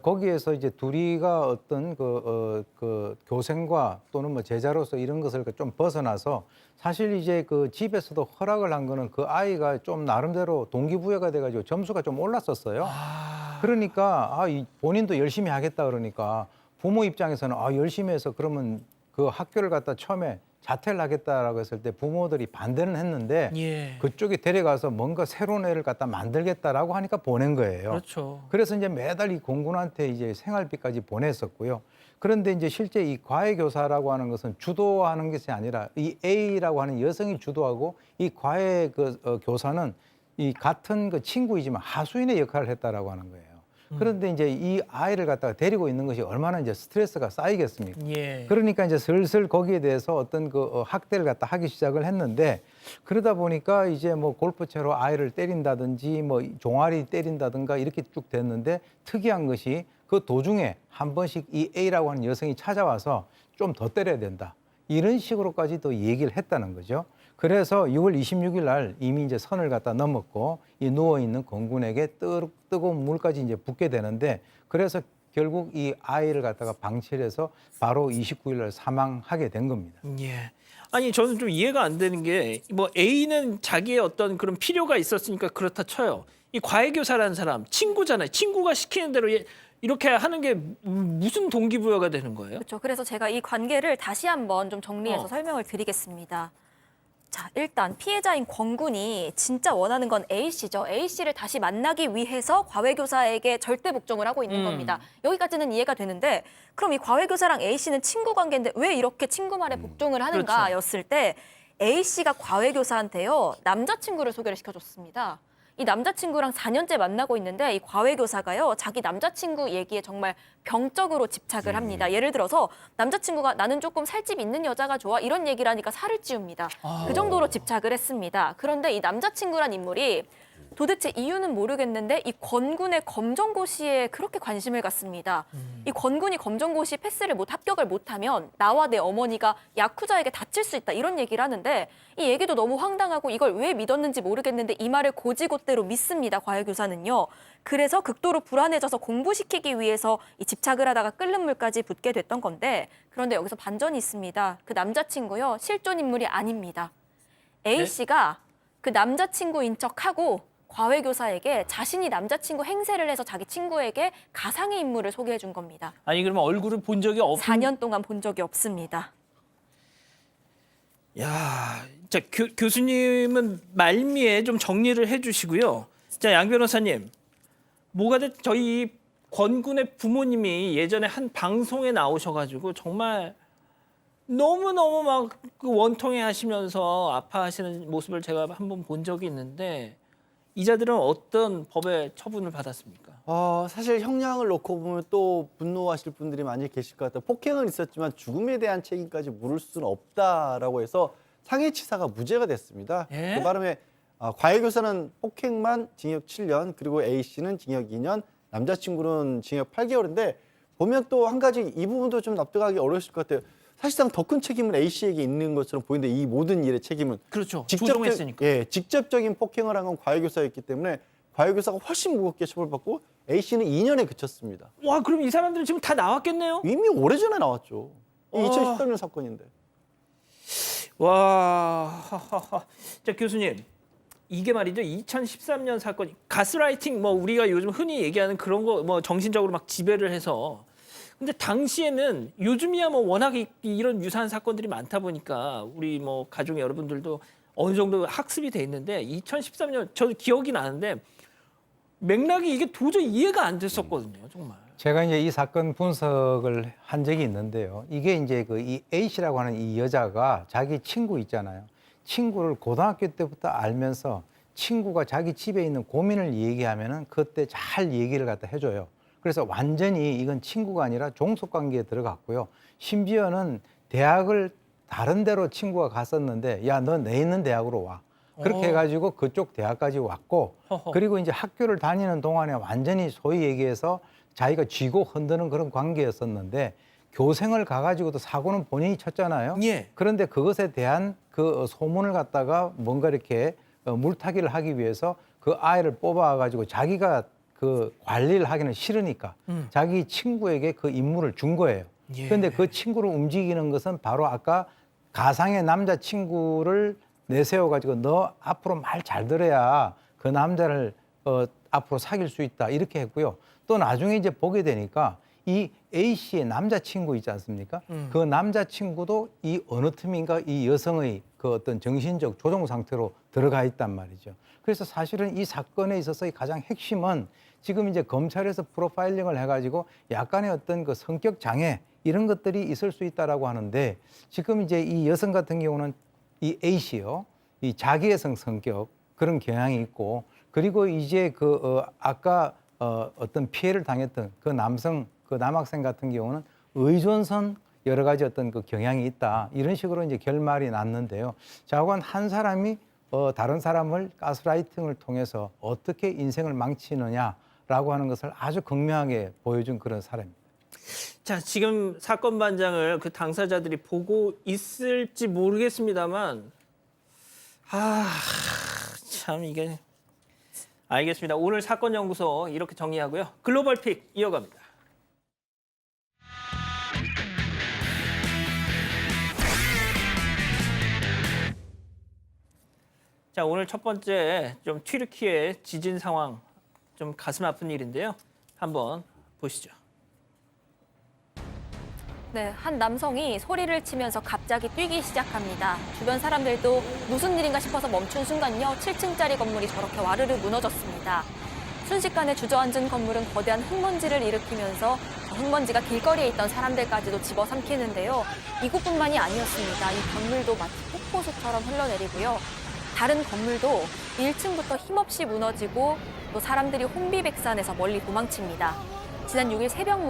거기에서 이제 둘이가 어떤 그 교생과 또는 뭐 제자로서 이런 것을 좀 벗어나서 사실 이제 그 집에서도 허락을 한 거는 그 아이가 좀 나름대로 동기부여가 돼가지고 점수가 좀 올랐었어요. 그러니까 본인도 열심히 하겠다 그러니까 부모 입장에서는 열심히 해서 그러면 그 학교를 갖다 처음에 자퇴를 하겠다라고 했을 때 부모들이 반대는 했는데 그쪽에 데려가서 뭔가 새로운 애를 갖다 만들겠다라고 하니까 보낸 거예요. 그렇죠. 그래서 이제 매달 이 공군한테 이제 생활비까지 보냈었고요. 그런데 이제 실제 이 과외교사라고 하는 것은 주도하는 것이 아니라 이 A라고 하는 여성이 주도하고 이 과외 교사는 이 같은 그 친구이지만 하수인의 역할을 했다라고 하는 거예요. 그런데 이제 이 아이를 갖다가 데리고 있는 것이 얼마나 이제 스트레스가 쌓이겠습니까? 그러니까 이제 슬슬 거기에 대해서 어떤 그 학대를 갖다 하기 시작을 했는데 그러다 보니까 이제 뭐 골프채로 아이를 때린다든지 뭐 종아리 때린다든가 이렇게 쭉 됐는데 특이한 것이 그 도중에 한 번씩 이 A라고 하는 여성이 찾아와서 좀 더 때려야 된다. 이런 식으로까지도 얘기를 했다는 거죠. 그래서 6월 26일 날 이미 이제 선을 갖다 넘었고 이 누워 있는 권군에게 뜨거운 물까지 이제 붓게 되는데 그래서 결국 이 아이를 갖다가 방치를 해서 바로 29일 날 사망하게 된 겁니다. 예. 아니 저는 좀 이해가 안 되는 게 뭐 A는 자기의 어떤 그런 필요가 있었으니까 그렇다 쳐요. 이 과외교사라는 사람 친구잖아요. 친구가 시키는 대로 이렇게 하는 게 무슨 동기부여가 되는 거예요? 그렇죠. 그래서 제가 이 관계를 다시 한번 좀 정리해서 설명을 드리겠습니다. 자, 일단 피해자인 권군이 진짜 원하는 건 A씨죠. A씨를 다시 만나기 위해서 과외교사에게 절대 복종을 하고 있는 겁니다. 여기까지는 이해가 되는데 그럼 이 과외교사랑 A씨는 친구 관계인데 왜 이렇게 친구 말에 복종을 하는가 였을 때 A씨가 과외교사한테요. 남자친구를 소개를 시켜줬습니다. 이 남자친구랑 4년째 만나고 있는데 이 과외교사가요. 자기 남자친구 얘기에 정말 병적으로 집착을 합니다. 예를 들어서 남자친구가 나는 조금 살집 있는 여자가 좋아 이런 얘기를 하니까 살을 찌웁니다. 그 정도로 집착을 했습니다. 그런데 이 남자친구란 인물이 도대체 이유는 모르겠는데 이 권군의 검정고시에 그렇게 관심을 갖습니다. 이 권군이 검정고시 패스를 합격을 못하면 나와 내 어머니가 야쿠자에게 다칠 수 있다 이런 얘기를 하는데 이 얘기도 너무 황당하고 이걸 왜 믿었는지 모르겠는데 이 말을 고지고대로 믿습니다. 과외교사는요. 그래서 극도로 불안해져서 공부시키기 위해서 이 집착을 하다가 끓는 물까지 붓게 됐던 건데 그런데 여기서 반전이 있습니다. 그 남자친구요. 실존 인물이 아닙니다. A씨가 그 남자친구인 척하고 과외교사에게 자신이 남자친구 행세를 해서 자기 친구에게 가상의 인물을 소개해 준 겁니다. 아니 그러면 얼굴을 본 적이 4년 동안 본 적이 없습니다. 야, 자 교수님은 말미에 좀 정리를 해주시고요. 자, 양 변호사님, 뭐가 됐 저희 권군의 부모님이 예전에 한 방송에 나오셔가지고 정말 너무 막 그 원통해 하시면서 아파하시는 모습을 제가 한번 본 적이 있는데. 이자들은 어떤 법의 처분을 받았습니까? 사실 형량을 놓고 보면 또 분노하실 분들이 많이 계실 것 같아요. 폭행은 있었지만 죽음에 대한 책임까지 물을 수는 없다라고 해서 상해치사가 무죄가 됐습니다. 예? 그 바람에 과외교사는 폭행만 징역 7년, 그리고 A씨는 징역 2년, 남자친구는 징역 8개월인데 보면 또 한 가지 이 부분도 좀 납득하기 어려우실 것 같아요. 사실상 더 큰 책임은 A씨에게 있는 것처럼 보이는데 이 모든 일의 책임은 그렇죠. 조종했으니까. 직접적인 폭행을 한 건 과외교사였기 때문에 과외교사가 훨씬 무겁게 처벌받고 A씨는 2년에 그쳤습니다. 와, 그럼 이 사람들은 지금 다 나왔겠네요? 이미 오래전에 나왔죠. 2013년 사건인데. 와, 자 교수님, 이게 말이죠. 2013년 사건, 가스라이팅, 뭐 우리가 요즘 흔히 얘기하는 그런 거, 뭐 정신적으로 막 지배를 해서. 근데 당시에는 요즘이야 뭐 워낙 이런 유사한 사건들이 많다 보니까 우리 뭐 가족 여러분들도 어느 정도 학습이 돼 있는데 2013년 저도 기억이 나는데 맥락이 이게 도저히 이해가 안 됐었거든요, 정말. 제가 이제 이 사건 분석을 한 적이 있는데요. 이게 이제 그 이 A씨라고 하는 이 여자가 자기 친구 있잖아요. 친구를 고등학교 때부터 알면서 친구가 자기 집에 있는 고민을 얘기하면은 그때 잘 얘기를 갖다 해줘요. 그래서 완전히 이건 친구가 아니라 종속관계에 들어갔고요. 심지어는 대학을 다른 데로 친구가 갔었는데 야, 너 내 있는 대학으로 와. 그렇게 해가지고 그쪽 대학까지 왔고 그리고 이제 학교를 다니는 동안에 완전히 소위 얘기해서 자기가 쥐고 흔드는 그런 관계였었는데 교생을 가가지고도 사고는 본인이 쳤잖아요. 예. 그런데 그것에 대한 그 소문을 갖다가 뭔가 이렇게 물타기를 하기 위해서 그 아이를 뽑아가지고 자기가 그 관리를 하기는 싫으니까 자기 친구에게 그 임무를 준 거예요. 그런데 그 친구를 움직이는 것은 바로 아까 가상의 남자친구를 내세워가지고 너 앞으로 말 잘 들어야 그 남자를 앞으로 사귈 수 있다 이렇게 했고요. 또 나중에 이제 보게 되니까 이 A씨의 남자친구 있지 않습니까? 그 남자친구도 이 어느 틈인가 이 여성의 그 어떤 정신적 조종 상태로 들어가 있단 말이죠. 그래서 사실은 이 사건에 있어서의 가장 핵심은 지금 이제 검찰에서 프로파일링을 해가지고 약간의 어떤 그 성격 장애 이런 것들이 있을 수 있다라고 하는데 지금 이제 이 여성 같은 경우는 이 A씨요, 이 자기애성 성격 그런 경향이 있고 그리고 이제 그 아까 어떤 피해를 당했던 그 남성 그 남학생 같은 경우는 의존성 여러 가지 어떤 그 경향이 있다 이런 식으로 이제 결말이 났는데요. 자관 한 사람이 다른 사람을 가스라이팅을 통해서 어떻게 인생을 망치느냐라고 하는 것을 아주 극명하게 보여준 그런 사례입니다. 자, 지금 사건 반장을 그 당사자들이 보고 있을지 모르겠습니다만 참 이게 알겠습니다. 오늘 사건 연구소 이렇게 정리하고요. 글로벌 픽 이어갑니다. 자, 오늘 첫 번째 좀 튀르키예 지진 상황 좀 가슴 아픈 일인데요. 한번 보시죠. 네, 한 남성이 소리를 치면서 갑자기 뛰기 시작합니다. 주변 사람들도 무슨 일인가 싶어서 멈춘 순간요, 7층짜리 건물이 저렇게 와르르 무너졌습니다. 순식간에 주저앉은 건물은 거대한 흙먼지를 일으키면서 저 흙먼지가 길거리에 있던 사람들까지도 집어삼키는데요. 이곳뿐만이 아니었습니다. 이 건물도 마치 폭포수처럼 흘러내리고요. 다른 건물도 1층부터 힘없이 무너지고 또 사람들이 혼비백산해서 멀리 도망칩니다. 지난 6일 새벽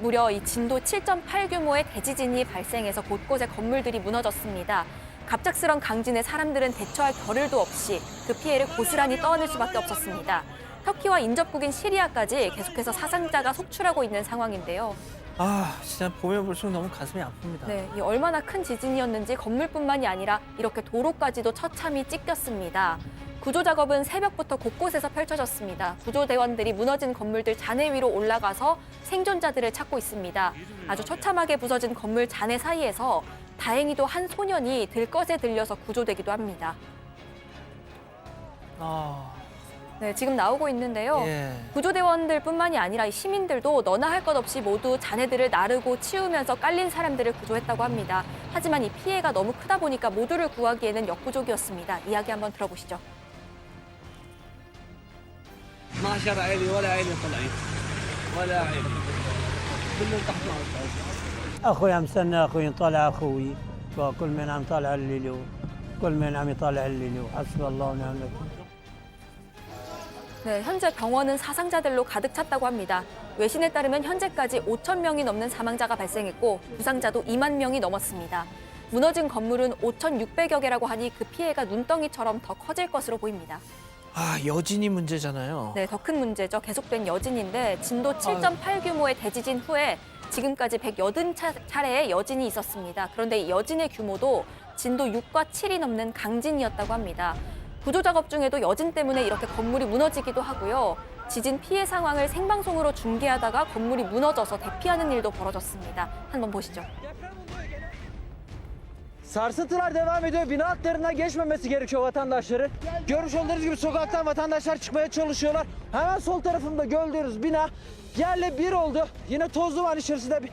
무려 이 진도 7.8 규모의 대지진이 발생해서 곳곳에 건물들이 무너졌습니다. 갑작스런 강진에 사람들은 대처할 겨를도 없이 그 피해를 고스란히 떠안을 수밖에 없었습니다. 터키와 인접국인 시리아까지 계속해서 사상자가 속출하고 있는 상황인데요. 아, 진짜 보면 볼수록 너무 가슴이 아픕니다. 네, 이 얼마나 큰 지진이었는지 건물뿐만이 아니라 이렇게 도로까지도 처참히 찢겼습니다. 구조 작업은 새벽부터 곳곳에서 펼쳐졌습니다. 구조대원들이 무너진 건물들 잔해 위로 올라가서 생존자들을 찾고 있습니다. 아주 처참하게 부서진 건물 잔해 사이에서 다행히도 한 소년이 들것에 들려서 구조되기도 합니다. 네, 지금 나오고 있는데요. 예. 구조대원들뿐만이 아니라 이 시민들도 너나 할 것 없이 모두 잔해들을 나르고 치우면서 깔린 사람들을 구조했다고 합니다. 하지만 이 피해가 너무 크다 보니까 모두를 구하기에는 역부족이었습니다. 이야기 한번 들어보시죠. 12 عائلة ولا عائلة طلعت ولا عائلة كلهم تحت اخوي عم استنى اخوي طالع اخوي كل من عم طالع الليل كل من عم يطالع الليل حسبي الله ونعم الوكيل. 네, 현재 병원은 사상자들로 가득 찼다고 합니다. 외신에 따르면 현재까지 5천 명이 넘는 사망자가 발생했고 부상자도 2만 명이 넘었습니다. 무너진 건물은 5,600여 개라고 하니 그 피해가 눈덩이처럼 더 커질 것으로 보입니다. 아, 여진이 문제잖아요. 네, 더 큰 문제죠. 계속된 여진인데 진도 7.8 규모의 대지진 후에 지금까지 180차례의 여진이 있었습니다. 그런데 이 여진의 규모도 진도 6과 7이 넘는 강진이었다고 합니다. 구조 작업 중에도 여진 때문에 이렇게 건물이 무너지기도 하고요. 지진 피해 상황을 생방송으로 중계하다가 건물이 무너져서 대피하는 일도 벌어졌습니다. 한번 보시죠. Sarsıntılar devam ediyor. Bina hatlarından geçmemesi gerekiyor vatandaşların. Görmüş olduğunuz gibi sokaktan vatandaşlar çıkmaya çalışıyorlar. Hemen sol tarafımda gördüğünüz bina yerle bir oldu. Yine toz duman içerisinde bir...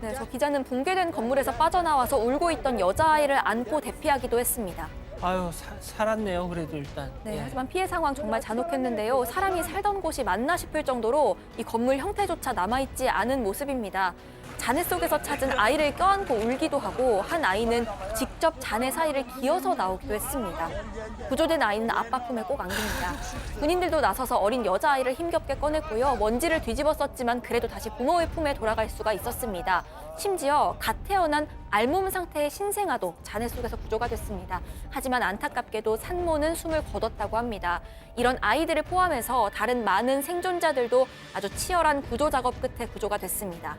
네, 저 기자는 붕괴된 건물에서 빠져나와서 울고 있던 여자아이를 안고 대피하기도 했습니다. 아유, 살았네요. 그래도 일단. 네, 예. 하지만 피해 상황 정말 잔혹했는데요. 사람이 살던 곳이 맞나 싶을 정도로 이 건물 형태조차 남아있지 않은 모습입니다. 잔해 속에서 찾은 아이를 껴안고 울기도 하고 한 아이는 직접 잔해 사이를 기어서 나오기도 했습니다. 구조된 아이는 아빠 품에 꼭 안깁니다. 군인들도 나서서 어린 여자아이를 힘겹게 꺼냈고요. 먼지를 뒤집어 썼지만 그래도 다시 부모의 품에 돌아갈 수가 있었습니다. 심지어 갓 태어난 알몸 상태의 신생아도 잔해 속에서 구조가 됐습니다. 하지만 안타깝게도 산모는 숨을 거뒀다고 합니다. 이런 아이들을 포함해서 다른 많은 생존자들도 아주 치열한 구조 작업 끝에 구조가 됐습니다.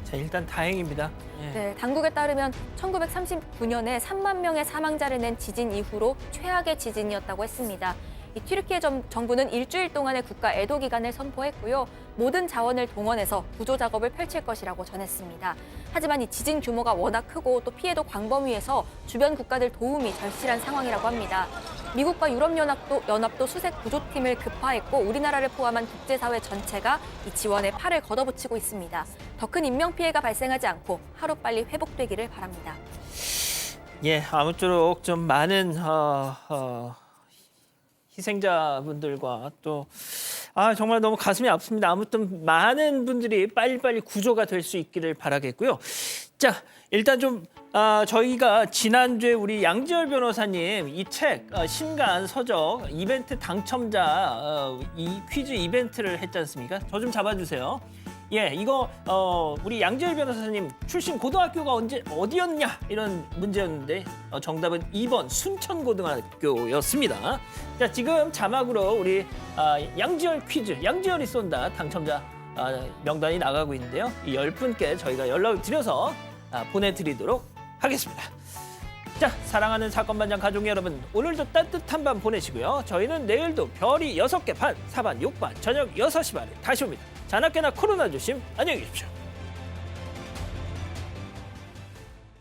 자, 일단 다행입니다. 예. 네, 당국에 따르면 1939년에 3만 명의 사망자를 낸 지진 이후로 최악의 지진이었다고 했습니다. 이 튀르키예 정부는 일주일 동안의 국가 애도 기간을 선포했고요. 모든 자원을 동원해서 구조 작업을 펼칠 것이라고 전했습니다. 하지만 이 지진 규모가 워낙 크고 또 피해도 광범위해서 주변 국가들 도움이 절실한 상황이라고 합니다. 미국과 유럽연합도 수색 구조팀을 급파했고 우리나라를 포함한 국제사회 전체가 이 지원에 팔을 걷어붙이고 있습니다. 더 큰 인명피해가 발생하지 않고 하루빨리 회복되기를 바랍니다. 예, 아무쪼록 좀 많은 희생자분들과 또 정말 너무 가슴이 아픕니다. 아무튼 많은 분들이 빨리빨리 구조가 될 수 있기를 바라겠고요. 자, 일단 좀 저희가 지난주에 우리 양지열 변호사님 이 책 신간 서적 이벤트 당첨자 이 퀴즈 이벤트를 했지 않습니까? 저 좀 잡아주세요. 예, 이거 우리 양지열 변호사님 출신 고등학교가 어디였냐 이런 문제였는데 정답은 2번 순천고등학교였습니다. 자, 지금 자막으로 우리 양지열 퀴즈, 양지열이 쏜다 당첨자 명단이 나가고 있는데요. 이 10분께 저희가 연락을 드려서 보내드리도록 하겠습니다. 자, 사랑하는 사건반장 가족 여러분, 오늘도 따뜻한 밤 보내시고요. 저희는 내일도 별이 6개 반, 사반 6반, 저녁 6시 반에 다시 옵니다. 자나깨나 코로나 조심, 안녕히 계십시오.